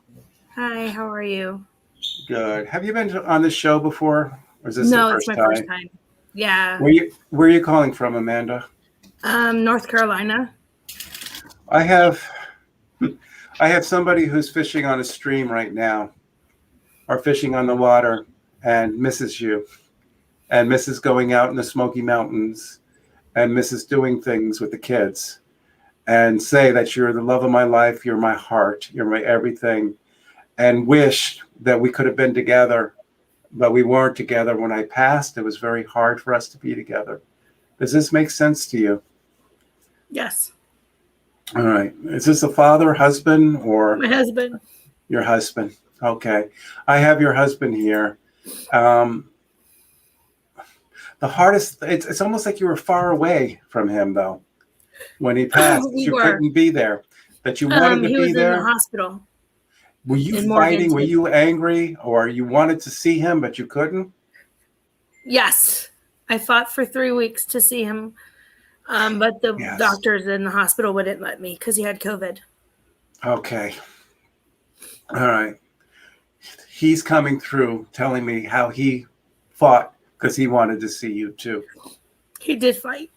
Hi, how are you? Good. Have you been on this show before? Or is this no, the first it's my first time. Yeah. Where are you calling from, Amanda? North Carolina. I have somebody who's fishing on a stream right now, or fishing on the water, and misses you, and misses going out in the Smoky Mountains, and misses doing things with the kids, and say that you're the love of my life, you're my heart, you're my everything, and wish that we could have been together, but we weren't together when I passed. It was very hard for us to be together. Does this make sense to you? Yes. All right. Is this a father, husband, or? My husband. Your husband. Okay. I have your husband here. The hardest, it's almost like you were far away from him, though. when he passed, We you were. couldn't be there, that you wanted to He be was in the there? hospital. Were you in fighting? Were Morganton. you angry, or you wanted to see him but you couldn't? Yes, I fought for 3 weeks to see him, but the Yes. doctors in the hospital wouldn't let me because he had COVID. Okay. All right. He's coming through telling me how he fought because he wanted to see you too. He did fight.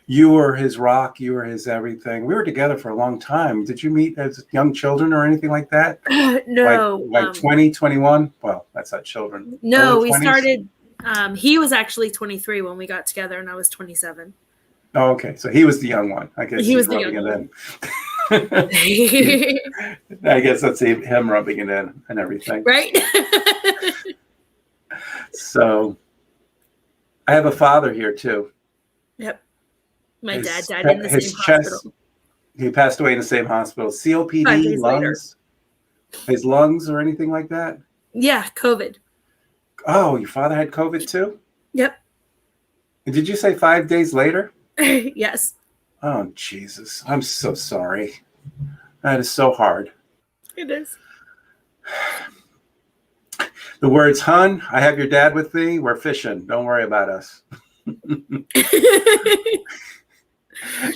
You were his rock. You were his everything. We were together for a long time. Did you meet as young children or anything like that? No, Like 20, 21? Well, that's not children. no, Early we 20s? started. He was actually 23 when we got together, and I was 27. Oh, okay. So he was the young one. I guess He he's was the rubbing young it one. in. I guess that's him rubbing it in and everything. Right? So I have a father here too. Yep. My dad His- died in the his same chest- hospital. He passed away in the same hospital. 5 COPD, days later. lungs, his lungs or anything like that? Yeah, COVID. Oh, your father had COVID too? Yep. And did you say 5 days later? Yes. Oh, Jesus. I'm so sorry. That is so hard. It is. The words, "Hun, I have your dad with me. We're fishing. Don't worry about us."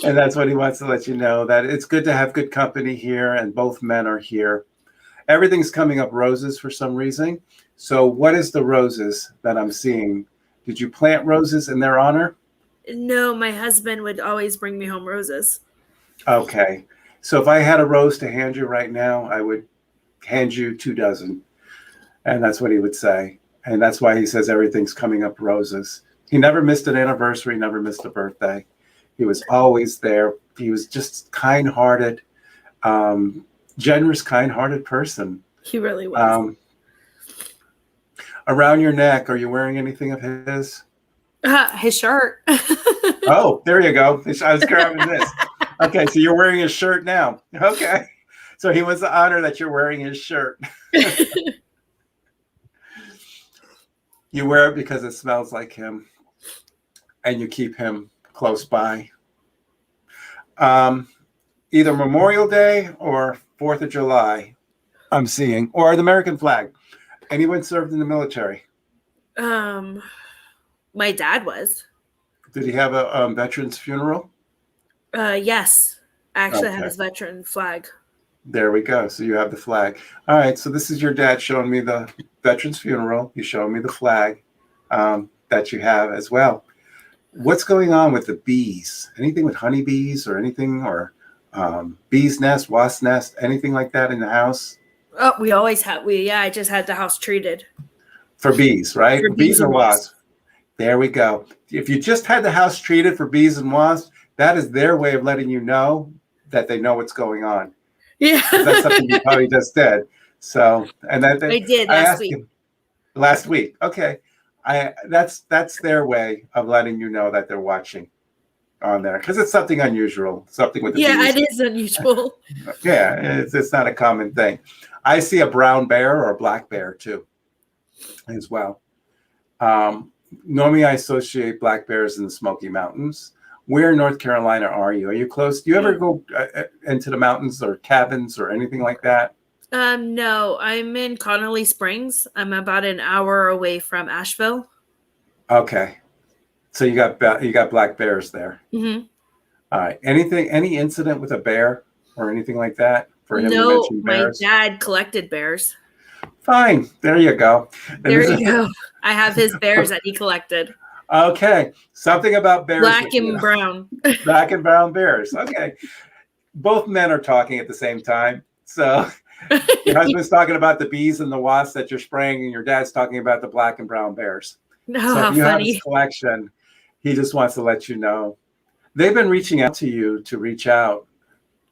And that's what he wants to let you know, that it's good to have good company here, and both men are here. Everything's coming up roses for some reason. So what is the roses that I'm seeing? Did you plant roses in their honor? No, my husband would always bring me home roses. Okay. So if I had a rose to hand you right now, I would hand you 2 dozen. And that's what he would say. And that's why he says everything's coming up roses. He never missed an anniversary, never missed a birthday. He was always there. He was just kind-hearted, generous, kind-hearted person. He really was. Around your neck, are you wearing anything of his? His shirt. Oh, there you go. I was grabbing this. Okay, so you're wearing his shirt now. Okay. So he wants to honor that you're wearing his shirt. You wear it because it smells like him, and you keep him close by. Either Memorial Day or 4th of July, I'm seeing, or the American flag. Anyone served in the military? My dad was. Did he have a veteran's funeral? Yes. I actually Okay. have his veteran flag. There we go. So you have the flag. All right. So this is your dad showing me the veteran's funeral. He's showing me the flag that you have as well. What's going on with the bees? Anything with honeybees or anything, or bees nest, wasp nest, anything like that in the house? Oh, we always have. I just had the house treated. For bees, right? For Bees or wasps. There we go. If you just had the house treated for bees and wasps, that is their way of letting you know that they know what's going on. Yeah. That's something you probably just did. So, and that I did I last asked week. him- last week. Okay. That's their way of letting you know that they're watching on there, because it's something unusual, something with the Yeah, bees. it is unusual. Yeah, it's not a common thing. I see a brown bear or a black bear too, as well. Normally, I associate black bears in the Smoky Mountains. Where in North Carolina are you? Are you close? Do you ever go into the mountains or cabins or anything like that? No, I'm in Connolly Springs. I'm about an hour away from Asheville. Okay, so you got black bears there. Mm-hmm. All right. Any incident with a bear or anything like that for him to No, mention my bears? dad collected bears. Fine. There you go. And There this you is- go. I have his bears that he collected. Okay. Something about bears. Black with you. and brown. Black and brown bears. Okay. Both men are talking at the same time. So your husband's talking about the bees and the wasps that you're spraying, and your dad's talking about the black and brown bears. No, So how if you have funny. his collection, he just wants to let you know. They've been reaching out to you to reach out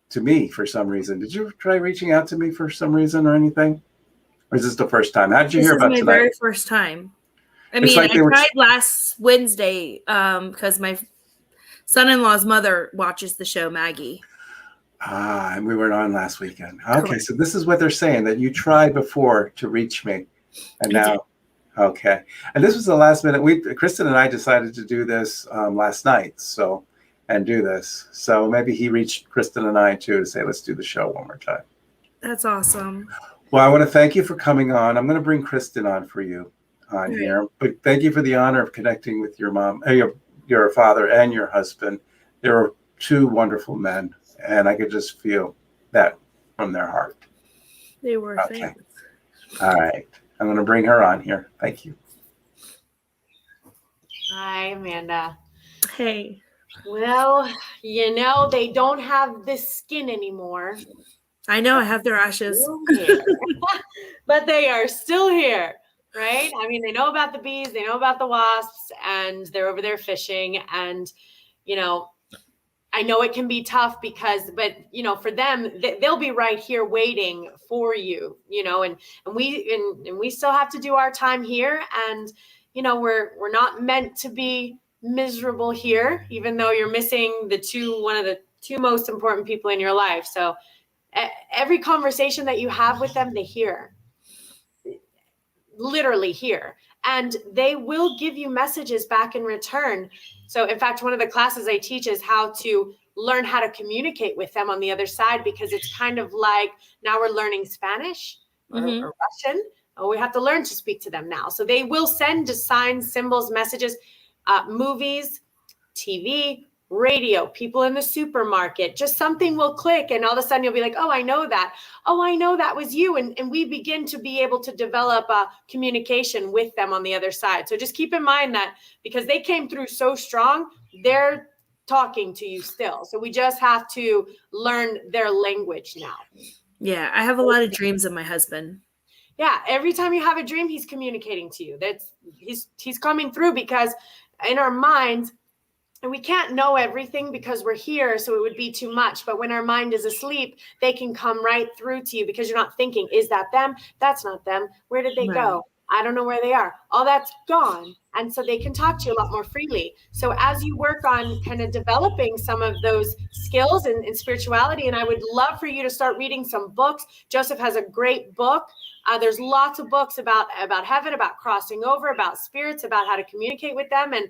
to me for some reason. Did you try reaching out to me for some reason or anything? Or is this the first time? How did you This hear is about my tonight? very first time. I It's mean, like I they were- tried last Wednesday because my son-in-law's mother watches the show, Maggie. And we were on last weekend. Okay, correct. So this is what they're saying, that you tried before to reach me. And I now, did. okay. And this was the last minute. Kristen and I decided to do this last night. So and do this. So maybe he reached Kristen and I too to say, let's do the show one more time. That's awesome. Well, I want to thank you for coming on. I'm going to bring Kristen on for you on here, but thank you for the honor of connecting with your mom, your father and your husband. They were two wonderful men, and I could just feel that from their heart. They were. Okay. Thanks. All right. I'm going to bring her on here. Thank you. Hi, Amanda. Hey. Well, they don't have this skin anymore. I know, I have their ashes. But they are still here, right? I mean, they know about the bees, they know about the wasps, and they're over there fishing. And, I know it can be tough but for them, they'll be right here waiting for you, and we still have to do our time here. And, we're not meant to be miserable here, even though you're missing one of the two most important people in your life. So every conversation that you have with them, they hear, literally hear, and they will give you messages back in return. So in fact, one of the classes I teach is how to learn how to communicate with them on the other side, because it's kind of like now we're learning Spanish or Russian. We have to learn to speak to them now. So they will send signs, symbols, messages, movies, TV, radio, people in the supermarket, just something will click, and all of a sudden you'll be like, oh, I know that. Oh, I know that was you. And we begin to be able to develop a communication with them on the other side. So just keep in mind that because they came through so strong, they're talking to you still. So we just have to learn their language now. Yeah, I have a lot of dreams of my husband. Yeah, every time you have a dream, he's communicating to you. He's coming through, because in our minds, and we can't know everything because we're here, so it would be too much. But when our mind is asleep, they can come right through to you because you're not thinking, is that them? That's not them. Where did they go? I don't know where they are. All that's gone. And so they can talk to you a lot more freely. So as you work on kind of developing some of those skills in spirituality, and I would love for you to start reading some books. Joseph has a great book. There's lots of books about heaven, about crossing over, about spirits, about how to communicate with them. And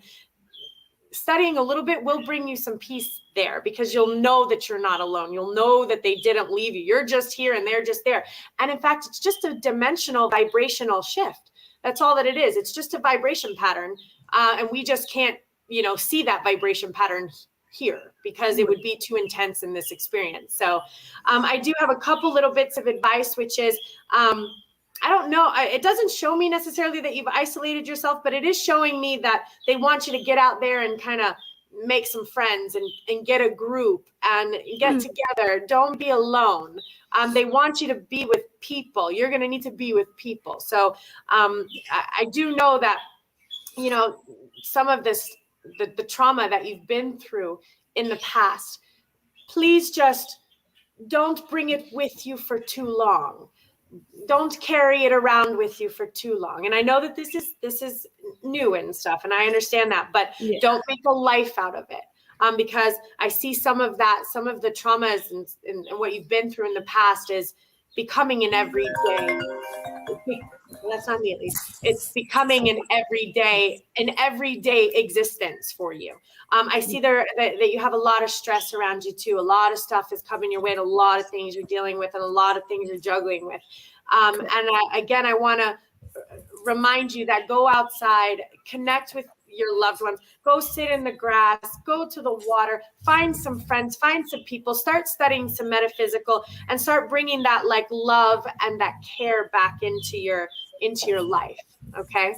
studying a little bit will bring you some peace there, because you'll know that you're not alone. You'll know that they didn't leave you. You're just here and they're just there. And in fact, it's just a dimensional vibrational shift. That's all that it is. It's just a vibration pattern. And we just can't, see that vibration pattern here because it would be too intense in this experience. So I do have a couple little bits of advice, which is, I don't know. It doesn't show me necessarily that you've isolated yourself, but it is showing me that they want you to get out there and kind of make some friends and get a group and get together. Don't be alone. They want you to be with people. You're going to need to be with people. So I do know that, some of this, the trauma that you've been through in the past, please just don't bring it with you for too long. Don't carry it around with you for too long. And I know that this is new and stuff, and I understand that, but don't make a life out of it. Because I see some of the traumas and what you've been through in the past is becoming an everyday. That's not me, at least. It's becoming an everyday existence for you. I see that you have a lot of stress around you too. A lot of stuff is coming your way, and a lot of things you're dealing with, and a lot of things you're juggling with. Again, I want to remind you that go outside, connect with your loved ones, go sit in the grass, go to the water, find some friends, find some people, start studying some metaphysical, and start bringing that like love and that care back into your life. Okay.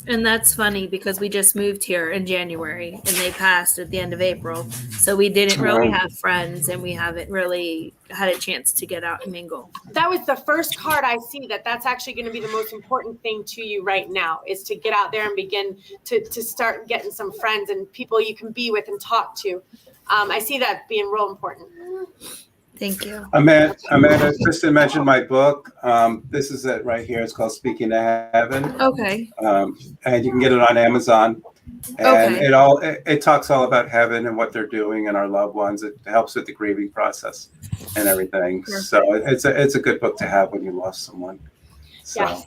And that's funny because we just moved here in January and they passed at the end of April. So we didn't really have friends, and we haven't really had a chance to get out and mingle. That was the first card I see that's actually going to be the most important thing to you right now, is to get out there and begin to start getting some friends and people you can be with and talk to. I see that being real important. Thank you. Amanda, Kristen mentioned my book. This is it right here. It's called Speaking to Heaven. Okay. And you can get it on Amazon. And it talks all about heaven and what they're doing and our loved ones. It helps with the grieving process and everything. Perfect. So it's a good book to have when you lost someone. So, yes.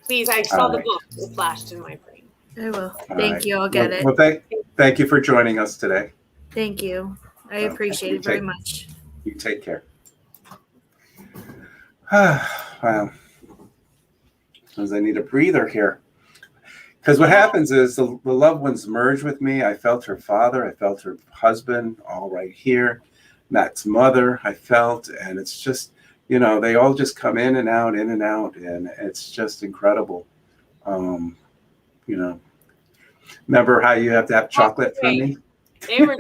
Please, I saw the book. It flashed in my brain. I will. Thank you. I'll get it. Well, thank you for joining us today. Thank you. I Okay. appreciate it very much. You take care. Wow. Because I need a breather here. Because what happens is the loved ones merge with me. I felt her father. I felt her husband all right here. Matt's mother, I felt. And it's just, they all just come in and out. And it's just incredible. Remember how you have to have chocolate for me? They were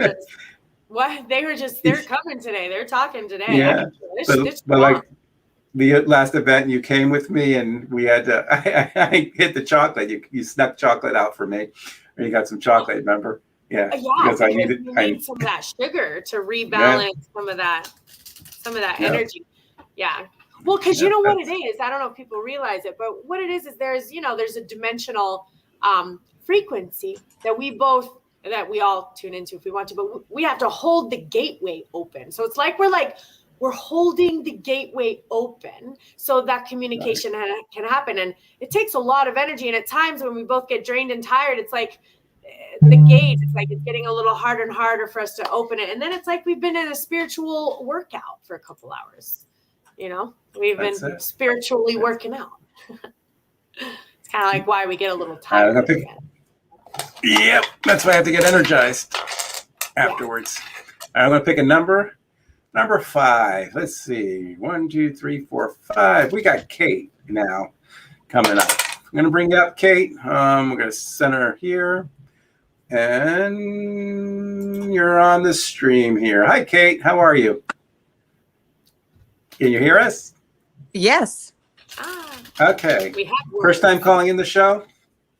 just, they're coming today. They're talking today. Yeah. But like the last event, you came with me and we had to, I hit the chocolate. You snuck chocolate out for me. Or you got some chocolate, remember? Yeah. Because I need some of that sugar to rebalance some of that energy. Yeah. Well, because you know what it is? I don't know if people realize it, but what it is there's a dimensional frequency that we all tune into if we want to, but we have to hold the gateway open. So it's like we're holding the gateway open so that communication can happen. And it takes a lot of energy. And at times when we both get drained and tired, it's like the gate, it's getting a little harder and harder for us to open it. And then it's like we've been in a spiritual workout for a couple hours. We've been spiritually working out. It's kind of like why we get a little tired. Yep, that's why I have to get energized afterwards. I'm going to pick a number. Number 5. Let's see. 1, 2, 3, 4, 5. We got Kate now coming up. I'm going to bring up Kate. We're going to center her here. And you're on the stream here. Hi, Kate. How are you? Can you hear us? Yes. Okay. First time calling in the show?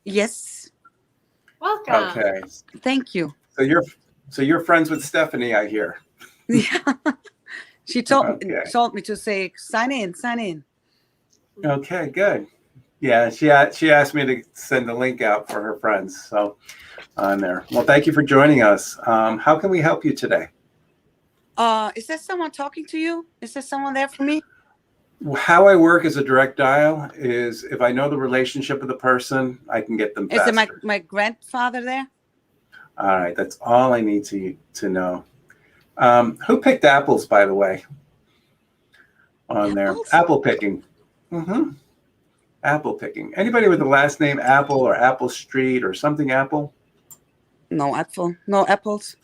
Yes. Welcome. Okay. Thank you. So you're friends with Stephanie, I hear. Yeah. She told me to say sign in. Okay, good. Yeah, she asked me to send the link out for her friends. So on there. Well, thank you for joining us. How can we help you today? Is there someone talking to you? Is there someone there for me? How I work as a direct dial is if I know the relationship of the person, I can get them faster. Is it my grandfather there? All right, that's all I need to know. Who picked apples, by the way? On there, apple picking. Mm-hmm. Apple picking. Anybody with the last name Apple or Apple Street or something Apple? No apple. No apples.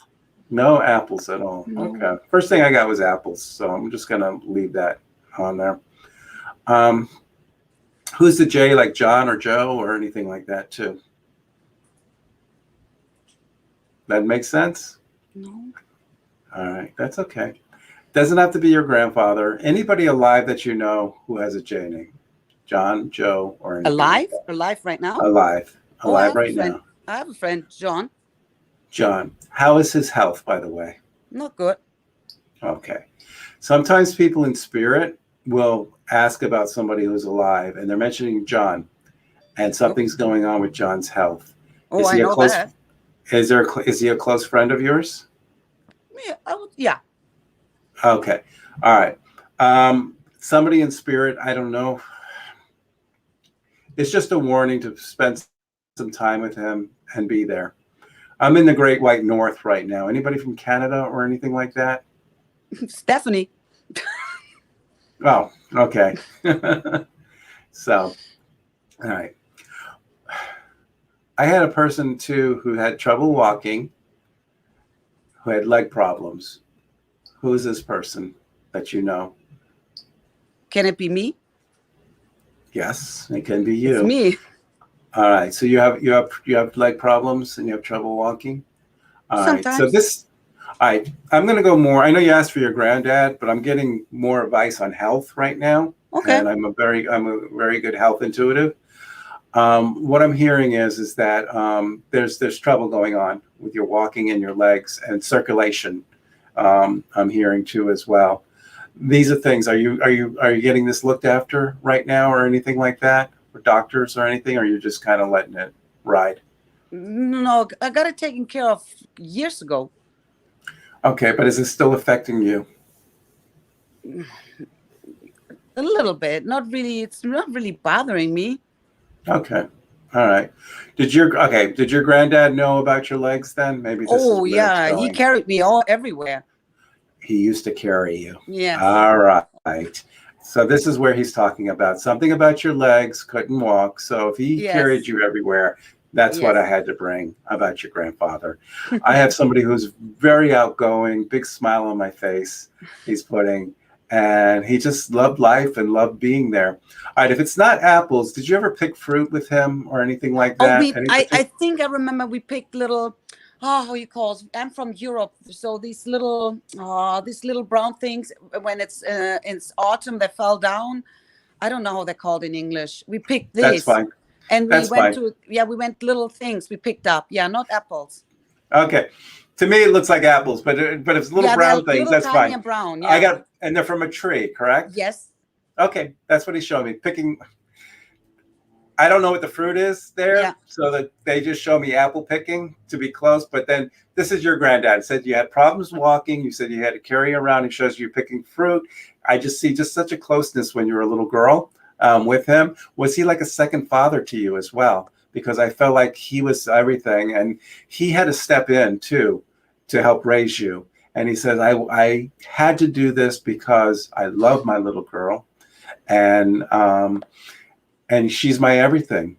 No apples at all. No. Okay. First thing I got was apples, so I'm just gonna leave that on there. Who's the J, like John or Joe or anything like that too? That makes sense? No. All right, that's okay. Doesn't have to be your grandfather. Anybody alive that you know who has a J name? John, Joe, or anything alive? Like alive right now? Alive right now. I have a friend, John. John, how is his health, by the way? Not good. Okay. Sometimes people in spirit will ask about somebody who's alive, and they're mentioning John, and something's going on with John's health. Oh, I know that. Is he a close friend of yours? Yeah. Okay. All right. Somebody in spirit, I don't know. It's just a warning to spend some time with him and be there. I'm in the Great White North right now. Anybody from Canada or anything like that? Stephanie. Oh, okay. So, all right. I had a person too who had trouble walking, who had leg problems. Who is this person that you know? Can it be me? Yes, it can be you. It's me. All right. So you have leg problems and you have trouble walking. All right. So I'm going to go more. I know you asked for your granddad, but I'm getting more advice on health right now. Okay. And I'm a very good health intuitive. What I'm hearing is that there's trouble going on with your walking and your legs and circulation. I'm hearing too as well. These are things. Are you getting this looked after right now or anything like that, or doctors or anything? Or are you just kind of letting it ride? No, I got it taken care of years ago. Okay, but is it still affecting you? A little bit. Not really. It's not really bothering me. Okay. All right. Did your granddad know about your legs then? Maybe this is where it's He going. carried me everywhere. He used to carry you. Yes. All right. So this is where he's talking about something about your legs, couldn't walk. So if he carried you everywhere, that's what I had to bring about your grandfather. I have somebody who's very outgoing, big smile on my face he's putting, and he just loved life and loved being there. All right, if it's not apples, did you ever pick fruit with him or anything like that? I think I remember we picked little, how you call it? I'm from Europe, so these little brown things when it's autumn that fell down. I don't know how they're called in English. We picked this. That's fine. And we went little things we picked up. Yeah, not apples. Okay. To me, it looks like apples, but if it's little brown things, that's fine. And brown, yeah. And they're from a tree, correct? Yes. Okay, that's what he's showing me. Picking. I don't know what the fruit is there, so that they just show me apple picking to be close. But then this is your granddad. Said you had problems walking. You said you had to carry around. He shows you picking fruit. I just see just such a closeness when you were a little girl with him. Was he like a second father to you as well? Because I felt like he was everything, and he had to step in too to help raise you. And he says, I had to do this because I love my little girl, and she's my everything.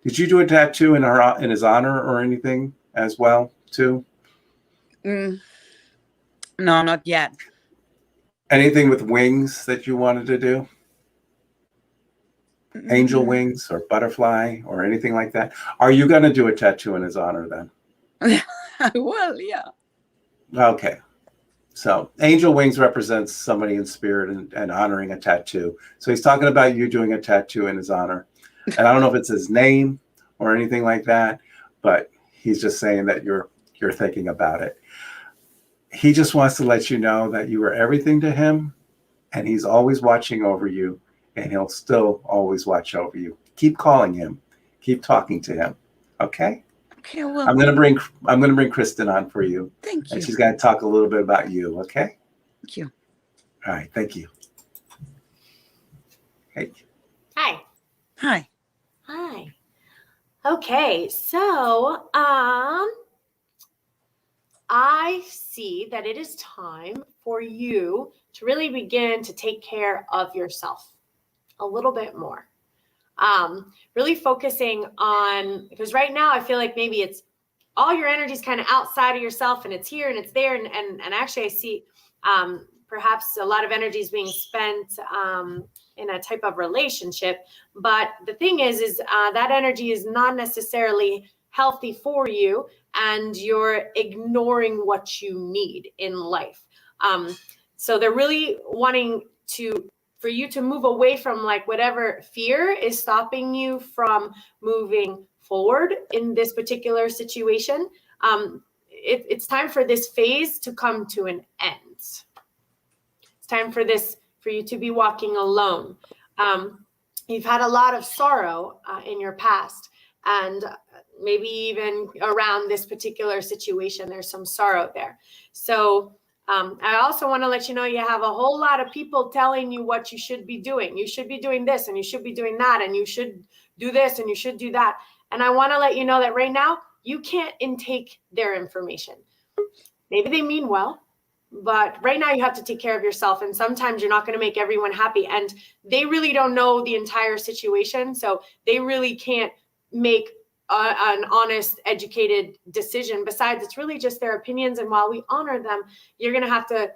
Did you do a tattoo in his honor or anything as well too? No, not yet. Anything with wings that you wanted to do? Angel wings or butterfly or anything like that? Are you going to do a tattoo in his honor then? Well, yeah. Okay. So angel wings represents somebody in spirit and honoring a tattoo. So he's talking about you doing a tattoo in his honor. And I don't know if it's his name or anything like that, but he's just saying that you're thinking about it. He just wants to let you know that you are everything to him, and he's always watching over you, and he'll still always watch over you. Keep calling him. Keep talking to him. Okay? Okay, well, I'm gonna bring Kristen on for you. Thank you. And she's gonna talk a little bit about you, okay? Thank you. All right, thank you. Hey. Hi. Hi. Hi. Okay, so I see that it is time for you to really begin to take care of yourself a little bit more. Really focusing on, because right now I feel like maybe it's all your energy is kind of outside of yourself, and it's here and it's there. And actually I see perhaps a lot of energy is being spent in a type of relationship. But the thing is that energy is not necessarily healthy for you, and you're ignoring what you need in life. So they're really wanting for you to move away from like whatever fear is stopping you from moving forward in this particular situation. It's time for this phase to come to an end. It's time for you to be walking alone. You've had a lot of sorrow in your past, and maybe even around this particular situation, there's some sorrow there. So I also want to let you know you have a whole lot of people telling you what you should be doing. You should be doing this, and you should be doing that, and you should do this, and you should do that. And I want to let you know that right now, you can't intake their information. Maybe they mean well, but right now you have to take care of yourself. And sometimes you're not going to make everyone happy. And they really don't know the entire situation. So they really can't make an honest, educated decision. Besides, it's really just their opinions. And while we honor them, you're going to have to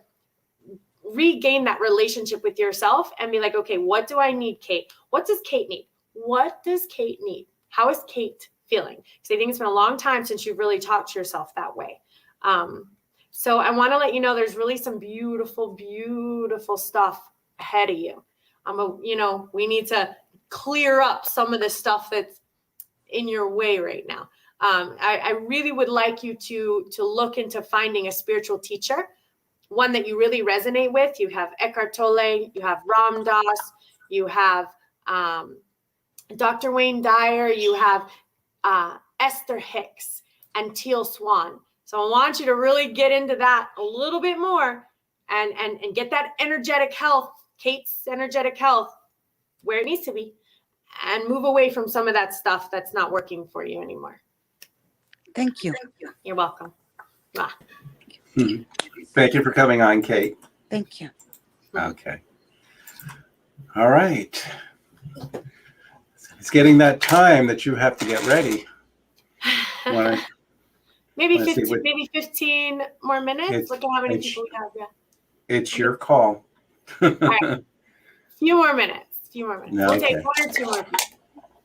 regain that relationship with yourself and be like, okay, what do I need, Kate? What does Kate need? What does Kate need? How is Kate feeling? Because I think it's been a long time since you've really talked to yourself that way. So I want to let you know there's really some beautiful, beautiful stuff ahead of you. We need to clear up some of the stuff that's in your way right now. I really would like you to look into finding a spiritual teacher, one that you really resonate with. You have Eckhart Tolle, you have Ram Dass, you have Dr. Wayne Dyer, you have Esther Hicks and Teal Swan. So I want you to really get into that a little bit more and get that energetic health, Kate's energetic health, where it needs to be. and move away from some of that stuff that's not working for you anymore. Thank you. You're welcome. Ah. Thank you for coming on, Kate. Thank you. Okay. All right. It's getting that time that you have to get ready. Maybe 15 more minutes. Look at how many people we have. Yeah. It's your call. All right. Few more minutes. Okay. We'll take 1 or 2 more people.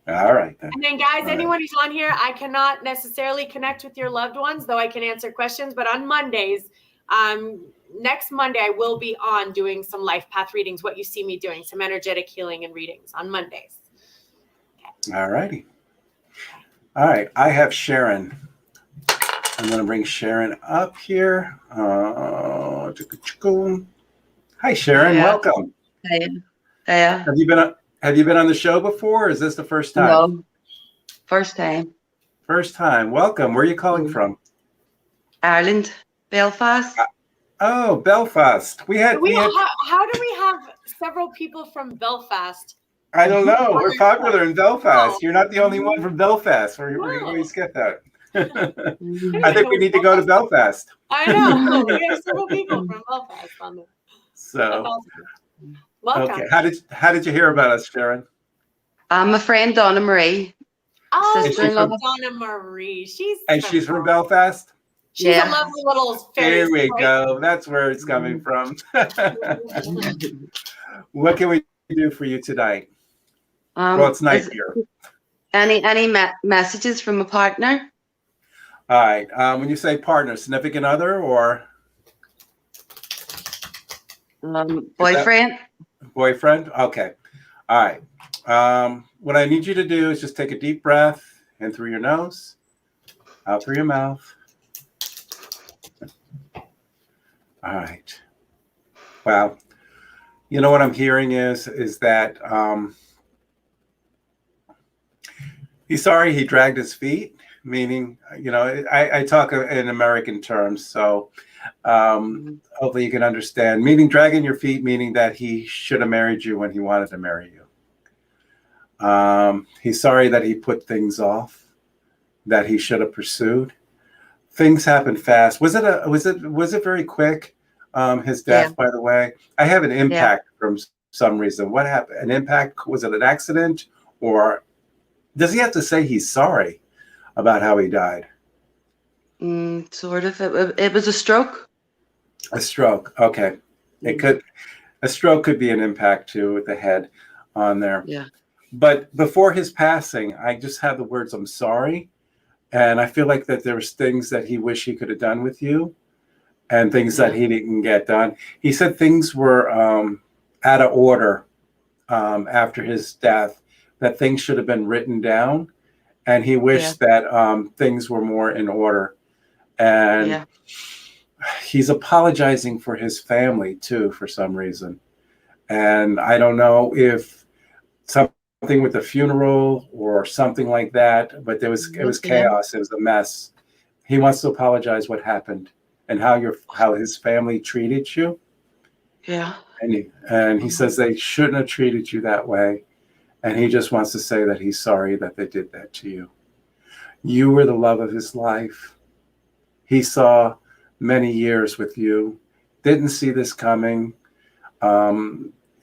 All right then. And then, guys, anyone who's on here, I cannot necessarily connect with your loved ones, though I can answer questions. But on Mondays, next Monday, I will be on doing some life path readings, what you see me doing, some energetic healing and readings on Mondays. Okay. All righty. All right. I have Sharon. I'm going to bring Sharon up here. Hi, Sharon. Yeah. Welcome. Hey. Yeah. Have you been on the show before, or is this the first time? No. First time. First time. Welcome. Where are you calling from? Ireland. Belfast. Oh, Belfast. How do we have several people from Belfast? I don't know. We're popular in Belfast. You're not the only one from Belfast. We always get that. I think we need to go to Belfast. I know. We have several people from Belfast on there. So, welcome. Okay. How did you hear about us, Sharon? My friend Donna Marie. Oh, Sister-in-law. Donna Marie. She's from Belfast? She's a lovely little fairy. There we go. That's where it's coming from. What can we do for you tonight? Well, it's night here. Any messages from a partner? All right. When you say partner, significant other or boyfriend? Boyfriend? Okay. All right. What I need you to do is just take a deep breath in through your nose, out through your mouth. All right. Wow. You know what I'm hearing is that he's sorry he dragged his feet, meaning, I talk in American terms, so hopefully you can understand. Meaning dragging your feet, meaning that he should have married you when he wanted to marry you. He's sorry that he put things off that he should have pursued. Things happen fast. Was it very quick? His death, by the way. I have an impact from some reason. What happened? An impact? Was it an accident, or does he have to say he's sorry about how he died? Sort of. It was a stroke. A stroke. Okay. A stroke could be an impact too with the head on there. Yeah. But before his passing, I just had the words, "I'm sorry." And I feel like that there was things that he wished he could have done with you and things that he didn't get done. He said things were out of order after his death, that things should have been written down. And he wished that things were more in order. And he's apologizing for his family too, for some reason. And I don't know if something with the funeral or something like that, but it was chaos. It was a mess. He wants to apologize what happened and how his family treated you. Yeah. And he says they shouldn't have treated you that way. And he just wants to say that he's sorry that they did that to you. You were the love of his life. He saw many years with you, didn't see this coming.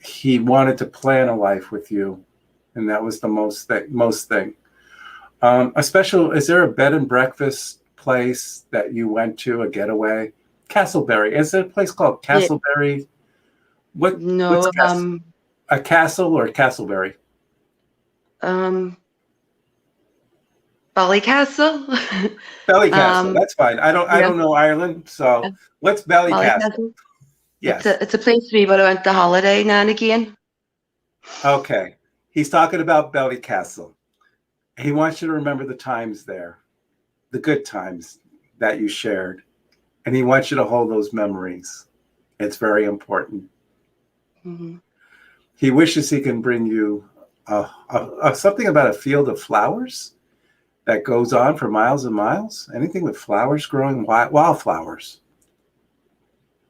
He wanted to plan a life with you. And that was the most thing. Is there a bed and breakfast place that you went to, a getaway? Castleberry. Is there a place called Castleberry? No. A castle or Castleberry? Ballycastle. Ballycastle. That's fine. I don't know Ireland, so what's Ballycastle? Yes. It's a place we would have went to holiday now and again. Okay. He's talking about Ballycastle. He wants you to remember the times there, the good times that you shared. And he wants you to hold those memories. It's very important. Mm-hmm. He wishes he can bring you something about a field of flowers that goes on for miles and miles. Anything with flowers growing, wildflowers.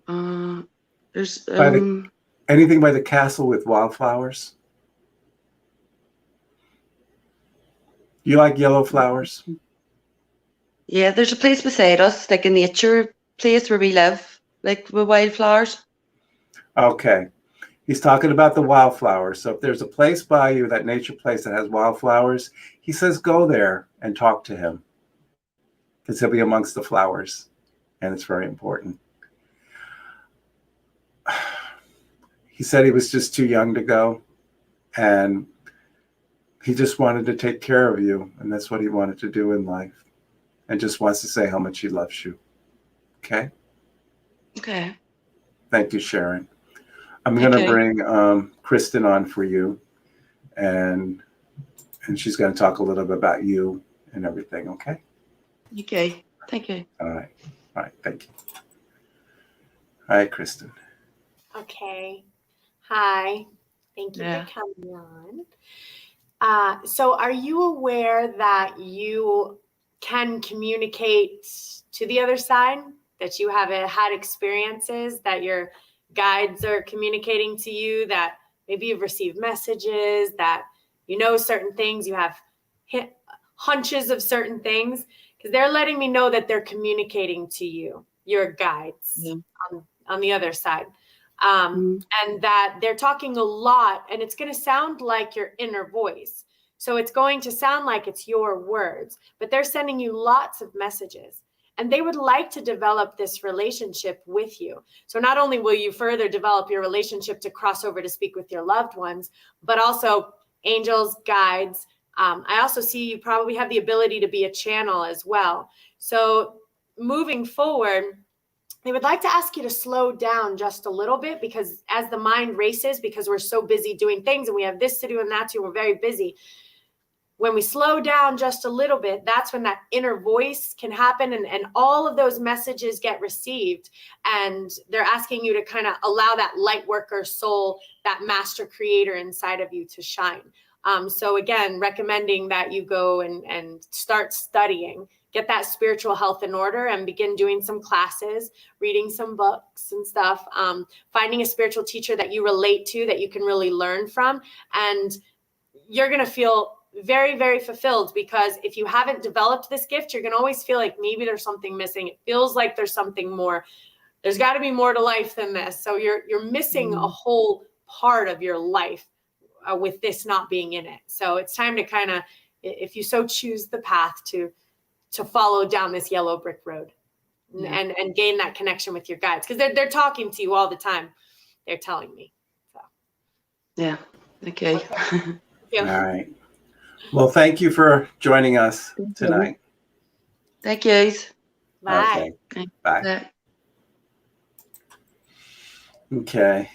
There's anything by the castle with wildflowers? You like yellow flowers? Yeah, there's a place beside us, like a nature place where we live, like with wildflowers. Okay. He's talking about the wildflowers. So if there's a place by you, that nature place that has wildflowers, he says go there and talk to him, because he'll be amongst the flowers, and it's very important. He said he was just too young to go, and he just wanted to take care of you, and that's what he wanted to do in life, and just wants to say how much he loves you. Okay? Okay. Thank you, Sharon. I'm going to bring Kristen on for you, and she's going to talk a little bit about you and everything, okay? Okay. Thank you. All right. All right. Thank you. All right, Kristen. Okay. Hi. Thank you Yeah. for coming on. So are you aware that you can communicate to the other side, that you have had experiences that your guides are communicating to you, that maybe you've received messages, that you know certain things, you have hunches of certain things, because they're letting me know that they're communicating to you, your guides on the other side. And that they're talking a lot, and it's going to sound like your inner voice. So it's going to sound like it's your words, but they're sending you lots of messages, and they would like to develop this relationship with you. So not only will you further develop your relationship to cross over to speak with your loved ones, but also angels, guides. I also see you probably have the ability to be a channel as well. So moving forward, they would like to ask you to slow down just a little bit, because as the mind races, because we're so busy doing things and we have this to do and that to do, we're very busy. When we slow down just a little bit, that's when that inner voice can happen, and all of those messages get received. And they're asking you to kind of allow that light worker soul, that master creator inside of you to shine. So again, recommending that you go and start studying, get that spiritual health in order, and begin doing some classes, reading some books and stuff, finding a spiritual teacher that you relate to, that you can really learn from. And you're going to feel very, very fulfilled, because if you haven't developed this gift, you're going to always feel like maybe there's something missing. It feels like there's something more. There's got to be more to life than this. So you're missing a whole part of your life with this not being in it. So it's time to kind of, if you so choose the path, to follow down this yellow brick road and gain that connection with your guides, because they're talking to you all the time. They're telling me. So. Yeah. Okay. All right. Well, thank you for joining us tonight. Thank you. Bye. Okay. Bye. Okay.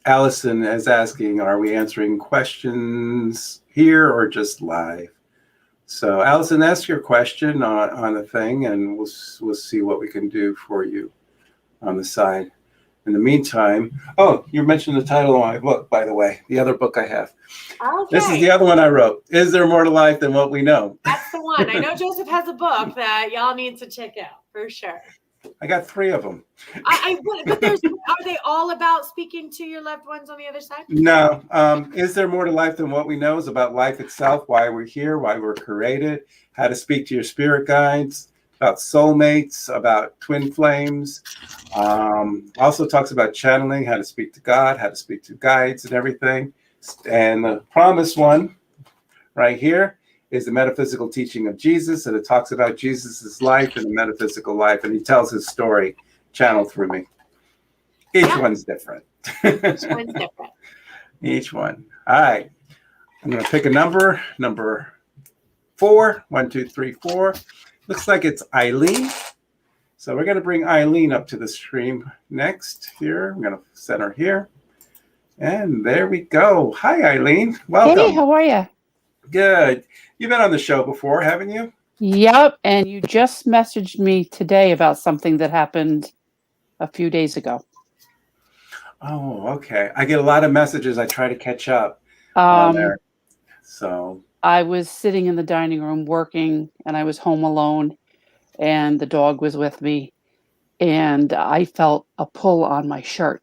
Allison is asking, are we answering questions here or just live? So Allison, ask your question on the thing, and we'll see what we can do for you on the side. In the meantime, you mentioned the title of my book, by the way, the other book I have. Okay. This is the other one I wrote. Is there more to life than what we know? That's the one. I know Joseph has a book that y'all need to check out for sure. I got 3 of them. But are they all about speaking to your loved ones on the other side? No. Is there more to life than what we know? Is about life itself, why we're here, why we're created, how to speak to your spirit guides, about soulmates, about twin flames. Also talks about channeling, how to speak to God, how to speak to guides and everything. And the promised one right here is the metaphysical teaching of Jesus, and it talks about Jesus's life and the metaphysical life, and he tells his story channeled through me. Each one's different. Each one's different. Each one. All right. I'm going to pick a number 4. 1, 2, 3, 4. Looks like it's Eileen. So we're going to bring Eileen up to the stream next here. I'm going to set her here. And there we go. Hi, Eileen. Welcome. Hey, how are you? Good. You've been on the show before, haven't you? Yep. And you just messaged me today about something that happened a few days ago. Oh, okay. I get a lot of messages. I try to catch up on there. So I was sitting in the dining room working, and I was home alone, and the dog was with me, and I felt a pull on my shirt.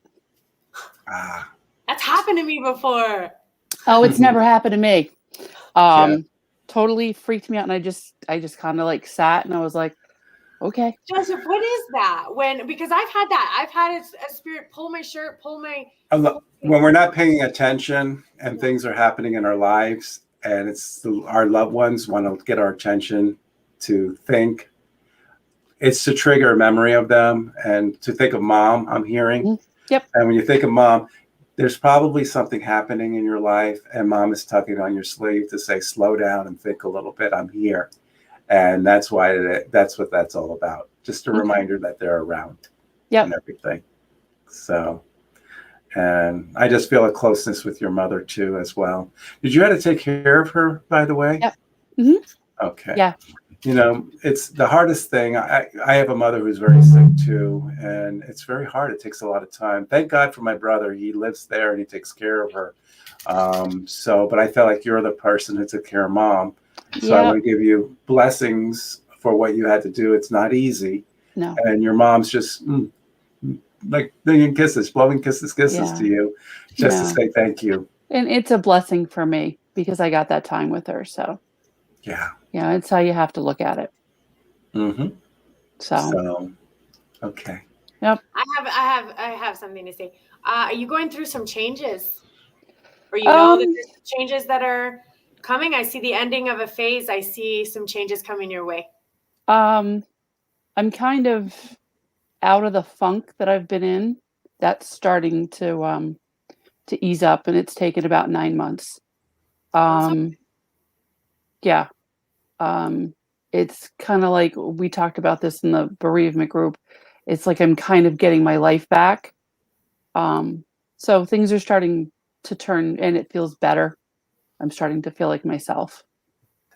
That's happened to me before. Oh, it's never happened to me. Totally freaked me out. And I just kind of like sat and I was like, okay. Joseph, what is that? Because I've had that. I've had a spirit pull my shirt, pull my. When we're not paying attention and things are happening in our lives and it's our loved ones want to get our attention to think, it's to trigger a memory of them and to think of mom, I'm hearing. Yep. And when you think of mom, there's probably something happening in your life and mom is tugging on your sleeve to say, slow down and think a little bit, I'm here. And that's why that's what that's all about. Just a reminder that they're around and everything. So, and I just feel a closeness with your mother too, as well. Did you have to take care of her, by the way? Yep. Mm-hmm. Okay. Yeah. You know, it's the hardest thing. I have a mother who's very sick too, and it's very hard. It takes a lot of time. Thank God for my brother. He lives there and he takes care of her. But I felt like you're the person who took care of mom. So I want to give you blessings for what you had to do. It's not easy. No. And your mom's just like blowing kisses to you just to say thank you. And it's a blessing for me because I got that time with her. So yeah, it's how you have to look at it. Mm-hmm. So okay. Yep. I have something to say. Are you going through some changes? Or you know that there's changes that are coming? I see the ending of a phase. I see some changes coming your way. I'm kind of out of the funk that I've been in. That's starting to ease up, and it's taken about 9 months. It's kind of like we talked about this in the bereavement group. It's like I'm kind of getting my life back. So things are starting to turn, and it feels better. I'm starting to feel like myself.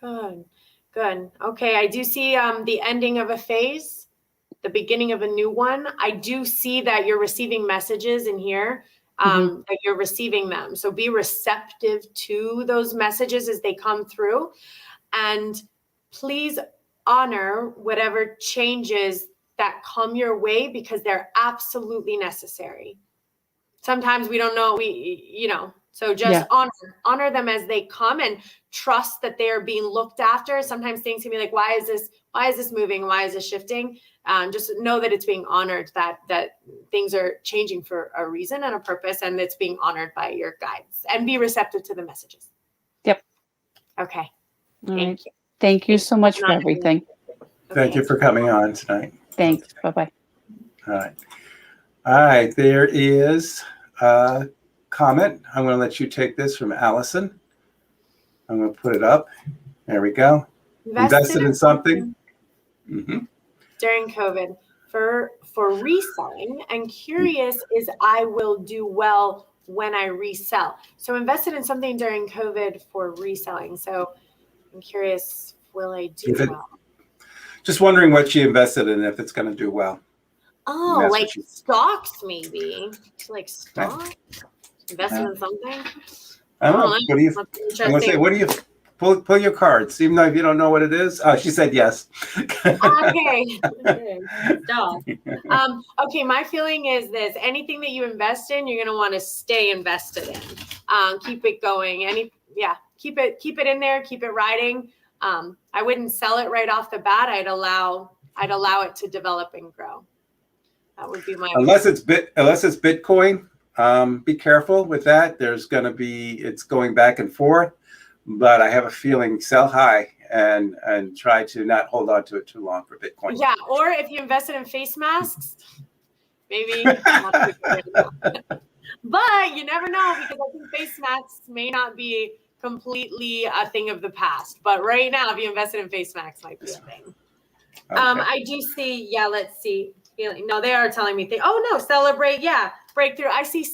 Good. Okay, I do see the ending of a phase, the beginning of a new one. I do see that you're receiving messages in here, that you're receiving them. So be receptive to those messages as they come through. And please honor whatever changes that come your way because they're absolutely necessary. Sometimes we don't know, so just honor them as they come and trust that they are being looked after. Sometimes things can be like, why is this moving? Why is this shifting? Just know that it's being honored, that things are changing for a reason and a purpose, and it's being honored by your guides, and be receptive to the messages. Yep. Okay. Thank you. Thank you so much for everything. Thank you for coming on tonight. Thanks. Bye-bye. All right. There is a comment. I'm going to let you take this from Allison. I'm going to put it up. There we go. Invested in something. During COVID for reselling, and curious is I will do well when I resell. So invested in something during COVID for reselling. So I'm curious, will I do well? Just wondering what she invested in, if it's going to do well. Oh, like stocks, maybe. Like stocks? Invested in something? I don't know. What do you? I'm going to say, what do you? Pull your cards, even though if you don't know what it is. She said yes. Okay. Stop. Okay, my feeling is this: anything that you invest in, you're going to want to stay invested in. Keep it going. Keep it in there. Keep it riding. I wouldn't sell it right off the bat. I'd allow it to develop and grow. That would be my unless it's Bitcoin. Be careful with that. It's going back and forth, but I have a feeling sell high and try to not hold on to it too long for Bitcoin. Yeah, or if you invested in face masks, maybe. But you never know, because I think face masks may not be completely a thing of the past. But right now, if you invested in face masks, might be a thing. Okay. I do see. Yeah, let's see. No, they are telling me. Oh no, celebrate. Yeah, breakthrough. I see.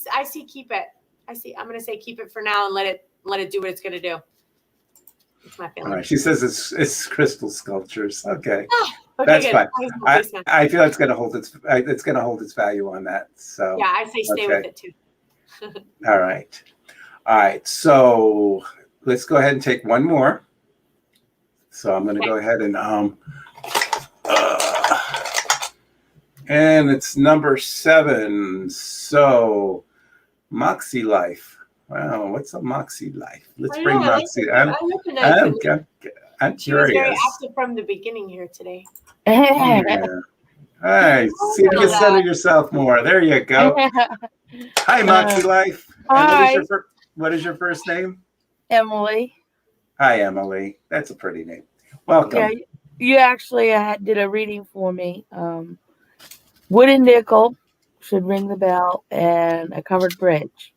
Keep it. I'm going to say keep it for now and let it do what it's going to do. It's my feeling. All right. She says it's crystal sculptures. Okay. Okay, that's good. fine. I feel it's going to hold its value on that. So yeah, I say stay with it too. All right. So let's go ahead and take one more. So I'm going to go ahead and it's number 7. So Moxie Life. Wow, what's a Moxie life? Let's I bring know, I like Moxie. the- I like the night connect. I'm She was very curious. active from the beginning here today. Yeah. Hey, see if you that. center yourself more. There you go. Hi, Moxie Life. And what is your first name? Emily. Hi, Emily. That's a pretty name. Welcome. Yeah, you actually did a reading for me. Wooden nickel should ring the bell, and a covered bridge.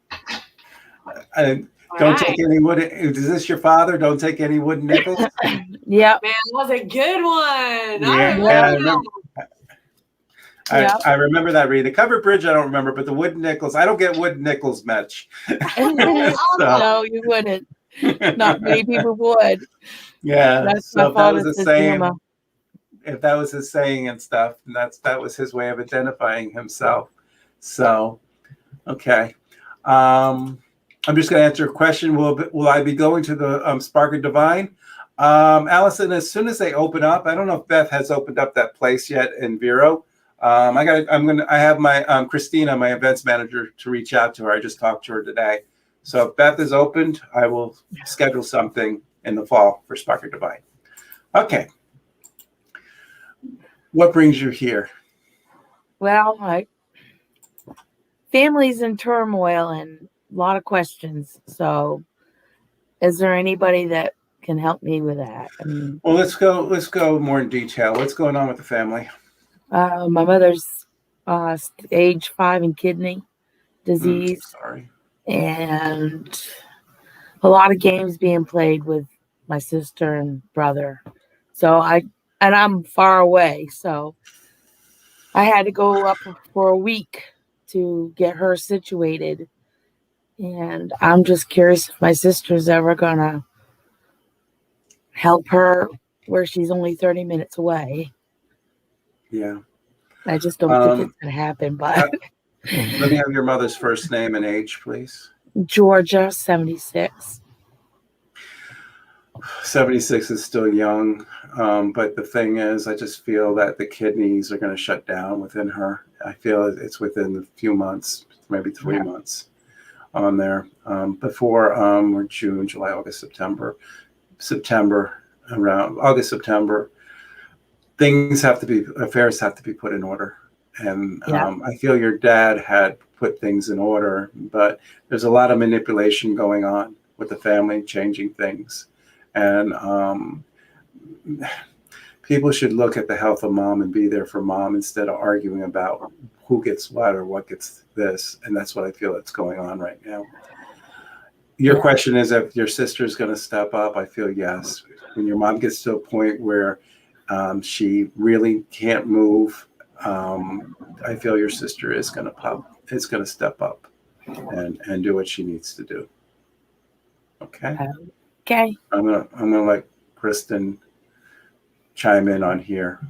Don't take any wooden. Is this your father? Don't take any wooden nickels. Yeah. Man, that was a good one. I remember that reading. The covered bridge, I don't remember, but the wooden nickels, I don't get wooden nickels much. No, you wouldn't. Not many people would. Yeah. That's So my father's saying. If that was his saying and stuff, and that was his way of identifying himself. So, okay. I'm just going to answer a question. Will I be going to the Spark of Divine? Allison, as soon as they open up, I don't know if Beth has opened up that place yet in Vero. I have my Christina, my events manager, to reach out to her. I just talked to her today. So if Beth is opened, I will schedule something in the fall for Spark of Divine. Okay. What brings you here? Well, my family's in turmoil and a lot of questions. So, is there anybody that can help me with that? I mean, well, let's go more in detail. What's going on with the family? My mother's stage 5 in kidney disease. Sorry. And a lot of games being played with my sister and brother. So I'm far away. So I had to go up for a week to get her situated. And I'm just curious if my sister's ever going to help her where she's only 30 minutes away. Yeah. I just don't think it's going to happen. But let me have your mother's first name and age, please. Georgia, 76. 76 is still young. But the thing is, I just feel that the kidneys are going to shut down within her. I feel it's within a few months, maybe 3 months on there. Before we're June, July, August, September, around August, September, affairs have to be put in order. And I feel your dad had put things in order, but there's a lot of manipulation going on with the family, changing things. And people should look at the health of mom and be there for mom instead of arguing about who gets what or what gets this. And that's what I feel that's going on right now. Your question is if your sister's going to step up. I feel yes. When your mom gets to a point where she really can't move, I feel your sister is going to step up and do what she needs to do. Okay. Okay. I'm gonna let Kristen chime in on here.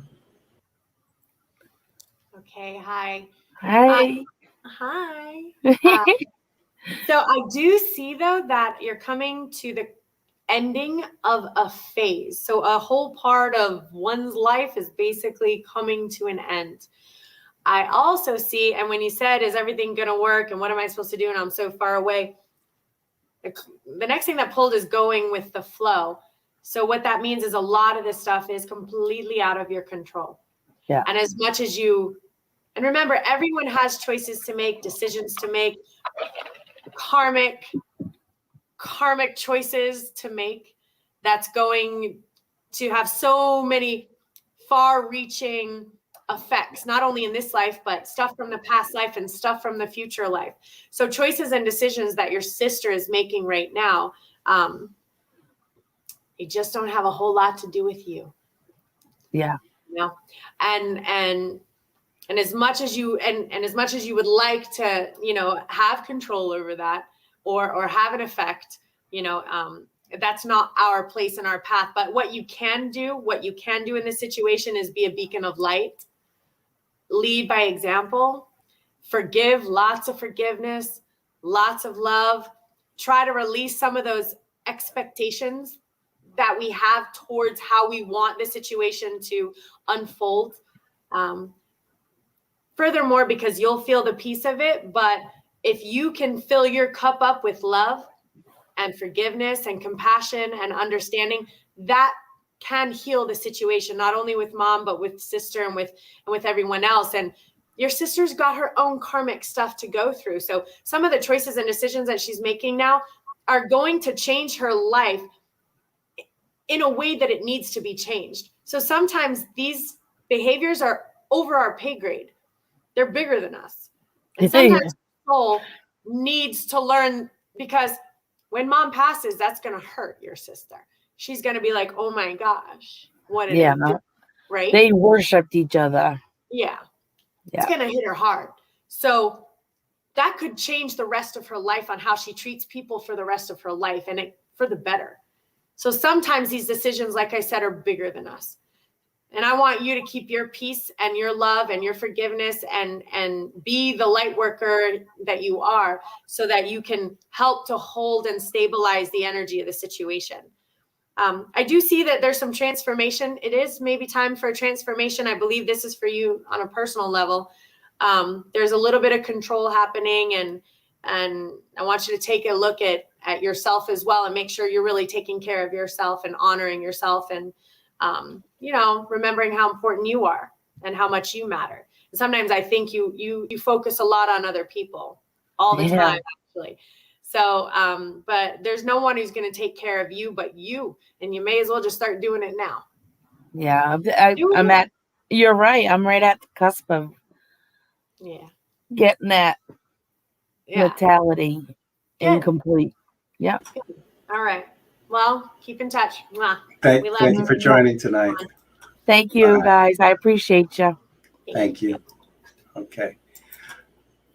Okay. Hi. Hi. Hi. So I do see though that you're coming to the ending of a phase. So a whole part of one's life is basically coming to an end. I also see, and when you said, is everything going to work and what am I supposed to do? And I'm so far away. The next thing that pulled is going with the flow. So what that means is a lot of this stuff is completely out of your control. Yeah. And as much as and remember, everyone has choices to make, decisions to make, karmic choices to make that's going to have so many far-reaching effects, not only in this life, but stuff from the past life and stuff from the future life. So choices and decisions that your sister is making right now, they just don't have a whole lot to do with you. Yeah. You know? And as much as you and as much as you would like to, have control over that or have an effect, that's not our place in our path. But what you can do in this situation is be a beacon of light, lead by example, forgive, lots of forgiveness, lots of love, try to release some of those expectations that we have towards how we want the situation to unfold. Furthermore, because you'll feel the peace of it, but if you can fill your cup up with love and forgiveness and compassion and understanding, that can heal the situation, not only with mom, but with sister and with everyone else. And your sister's got her own karmic stuff to go through. So some of the choices and decisions that she's making now are going to change her life in a way that it needs to be changed. So sometimes these behaviors are over our pay grade. They're bigger than us. And sometimes soul needs to learn, because when mom passes, that's going to hurt your sister. She's going to be like, oh my gosh, what did I do? Right? They worshipped each other. Yeah. It's going to hit her hard. So that could change the rest of her life on how she treats people for the rest of her life, and for the better. So sometimes these decisions, like I said, are bigger than us. And I want you to keep your peace and your love and your forgiveness and be the light worker that you are, so that you can help to hold and stabilize the energy of the situation. I do see that there's some transformation. It is maybe time for a transformation. I believe this is for you on a personal level. There's a little bit of control happening, and I want you to take a look at yourself as well, and make sure you're really taking care of yourself and honoring yourself, and remembering how important you are and how much you matter. And sometimes I think you focus a lot on other people all the time, actually. So, but there's no one who's going to take care of you but you, and you may as well just start doing it now. Yeah, you're right. I'm right at the cusp of getting that mentality incomplete. Yeah. All right. Well, keep in touch. Mwah. Thank you for joining tonight. Thank you, guys. I appreciate you. Thank you. Okay.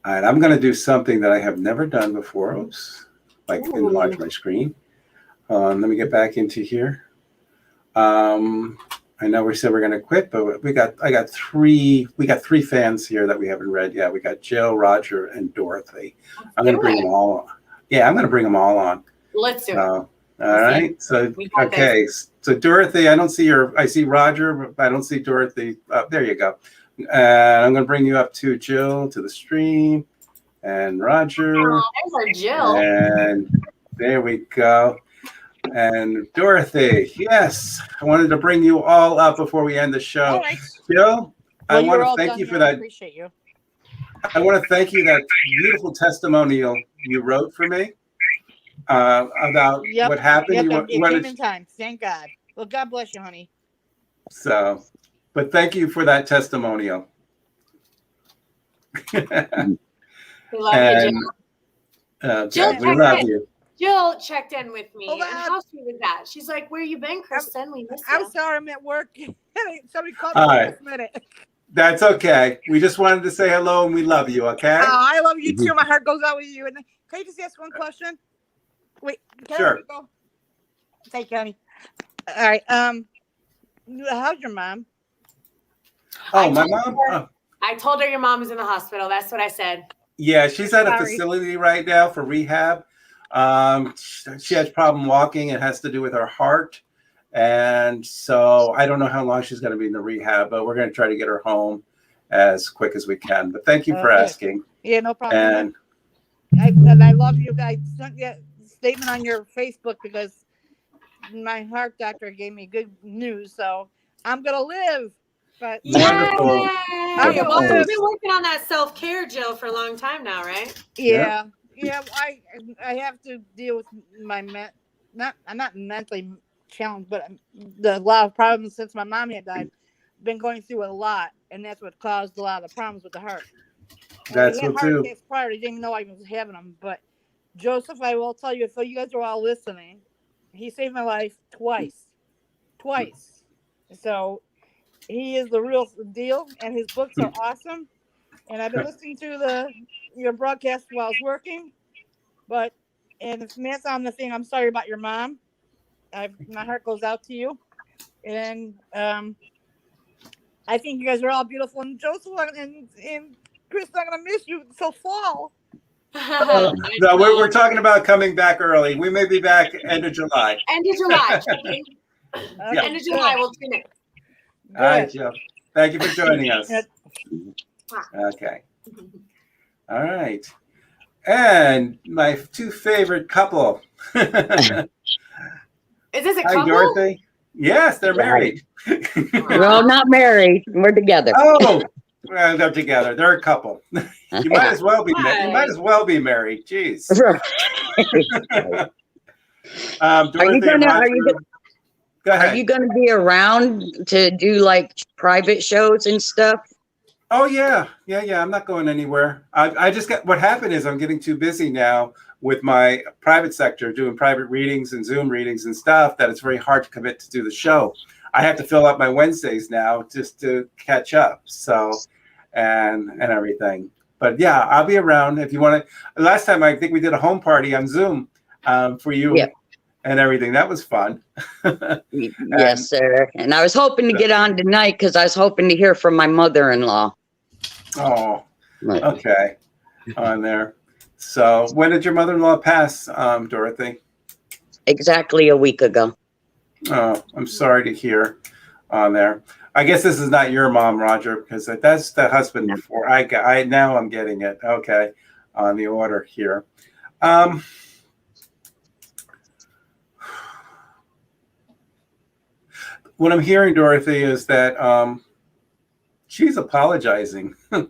All right. I'm going to do something that I have never done before. Oops. I can enlarge my screen. Let me get back into here. I know we said we're going to quit, but we got three fans here that we haven't read yet. We got Jill, Roger, and Dorothy. I'm going to bring them all on. Yeah, I'm going to bring them all on. Let's do it. All right. So, okay. So Dorothy, I see Roger, but I don't see Dorothy. There you go. And I'm going to bring you up to Jill, to the stream, and Roger. Oh, there's our Jill. And there we go. And Dorothy, yes, I wanted to bring you all up before we end the show. All right. Jill, I want to thank you for that. I appreciate you. I want to thank you that beautiful testimonial you wrote for me about what happened. Yep, it came in time. Thank God. Well, God bless you, honey. So, but thank you for that testimonial. We love you, Jill. Jill, we love you. Jill checked in with me. And how sweet was that? She's like, "Where you been, Kristen? We miss you." I'm sorry, I'm at work. Somebody called All me right. last minute. That's okay. We just wanted to say hello and we love you, okay? Oh, I love you too. My heart goes out with you. And can I just ask one question? Wait, sure. Go? Thank you, honey. All right. How's your mom? Oh, my mom? I told her your mom was in the hospital. That's what I said. Yeah, she's at a facility right now for rehab. She has problem walking. It has to do with her heart. And so I don't know how long she's going to be in the rehab, but we're going to try to get her home as quick as we can. But thank you for asking. Yeah, no problem. And I love you guys. Sent you a statement on your Facebook because my heart doctor gave me good news. So I'm going to live. But Well, you've been working on that self-care, Jill, for a long time now, right? Yeah. Yeah, I have to deal with my I'm not mentally challenged, but a lot of problems since my mom had died. Been going through a lot, and that's what caused a lot of the problems with the heart. That's what too. Prior, I didn't know I was having them, but Joseph, I will tell you, if you guys are all listening, he saved my life twice. So he is the real deal, and his books are awesome. And I've been listening to your broadcast while I was working, and if that's on the thing, I'm sorry about your mom. My heart goes out to you, and I think you guys are all beautiful. And Joseph and Chris, I'm gonna miss you till fall. No, we're talking about coming back early. We may be back end of July. End of July. Yeah. End of July, we'll tune in. All right, Jill. Thank you for joining us. Okay. All right. and my two favorite couple. Is this a Hi, couple? Dorothy. Yes, they're married. Well, not married. We're together. Oh, well, they're together. They're a couple. You might as well be. You might as well be married. Jeez. Go ahead. Are you gonna be around to do like private shows and stuff? Oh yeah. I'm not going anywhere. I just got. What happened is I'm getting too busy now with my private sector, doing private readings and Zoom readings and stuff, that it's very hard to commit to do the show. I have to fill up my Wednesdays now just to catch up. So, and everything. But yeah, I'll be around if you want to. Last time I think we did a home party on Zoom for you. Yep. And everything. That was fun. Yes, sir. And I was hoping to get on tonight because I was hoping to hear from my mother-in-law. Oh, okay. On there. So when did your mother-in-law pass, Dorothy? Exactly a week ago. Oh, I'm sorry to hear on there. I guess this is not your mom, Roger, because that's the husband before. Now I'm getting it. Okay. On the order here. What I'm hearing, Dorothy, is that she's apologizing for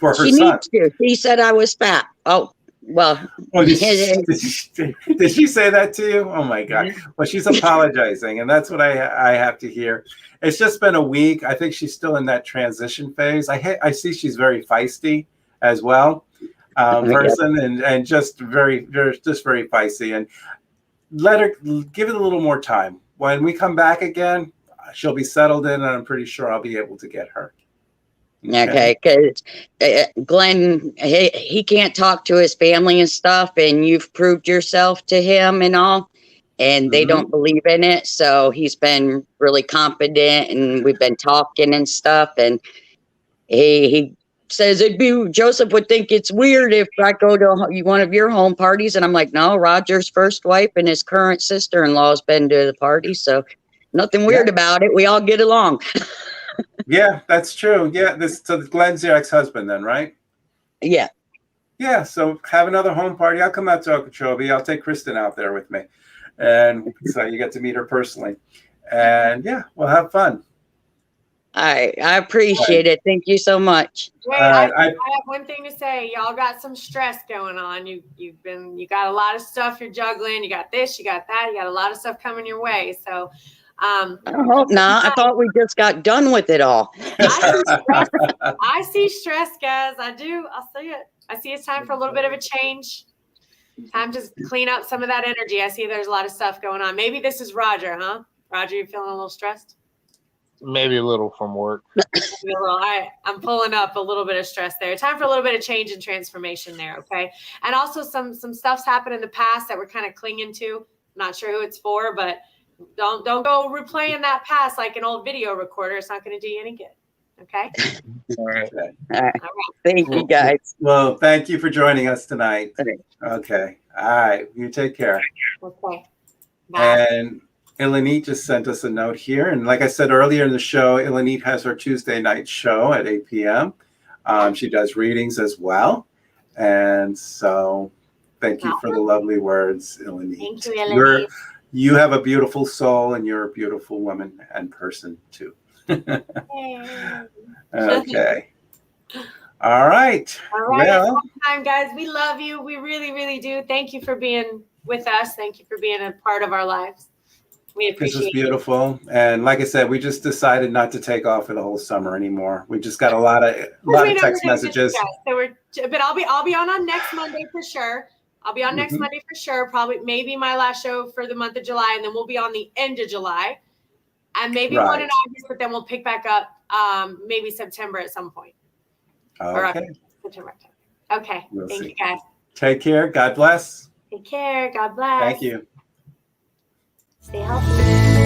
her son. She needs to. She said I was fat. Oh, well. Did she say that to you? Oh, my God. Well, she's apologizing, and that's what I have to hear. It's just been a week. I think she's still in that transition phase. I see she's very feisty as well, person, and just very feisty. And give it a little more time. When we come back again, she'll be settled in, and I'm pretty sure I'll be able to get her. Okay, because Glenn, he can't talk to his family and stuff, and you've proved yourself to him and all, and they don't believe in it. So he's been really confident, and we've been talking and stuff, and he says Joseph would think it's weird if I go to one of your home parties, and I'm like, no, Roger's first wife and his current sister-in-law has been to the party, so nothing weird about it. We all get along. Yeah, that's true. Yeah, so Glenn's your ex-husband then, right? Yeah. Yeah, so have another home party. I'll come out to Okeechobee. I'll take Kristen out there with me, and so you get to meet her personally. And yeah, we'll have fun. I appreciate it. Thank you so much. Wait, I have one thing to say. Y'all got some stress going on. You got a lot of stuff you're juggling. You got this, you got that. You got a lot of stuff coming your way. So I hope not. I thought we just got done with it all. I see stress, guys. I do. I'll see it. I see it's time for a little bit of a change. Time to clean up some of that energy. I see there's a lot of stuff going on. Maybe this is Roger, huh? Roger, you feeling a little stressed? Maybe a little from work. I'm pulling up a little bit of stress there. Time for a little bit of change and transformation there, okay? And also some stuff's happened in the past that we're kind of clinging to. Not sure who it's for, but don't go replaying that past like an old video recorder. It's not going to do you any good, okay? All right. Thank you, guys. Well, thank you for joining us tonight. Okay. All right. You take care. Okay. Bye. And Ilanit just sent us a note here. And like I said earlier in the show, Ilanit has her Tuesday night show at 8 p.m. She does readings as well. And so thank you for the lovely words, Ilanit. Thank you, Ilanit. You have a beautiful soul, and you're a beautiful woman and person, too. Okay. All right. All right. Well, Time, guys. We love you. We really, really do. Thank you for being with us. Thank you for being a part of our lives. We appreciate this is beautiful. And like I said, we just decided not to take off for the whole summer anymore. We just got a lot of text messages. But I'll be on next Monday for sure. I'll be on next Monday for sure. Probably maybe my last show for the month of July, and then we'll be on the end of July. And maybe one in August, but then we'll pick back up maybe September at some point. Okay. September. Okay. Thank you, guys. Take care. God bless. Take care. God bless. Thank you. Stay healthy.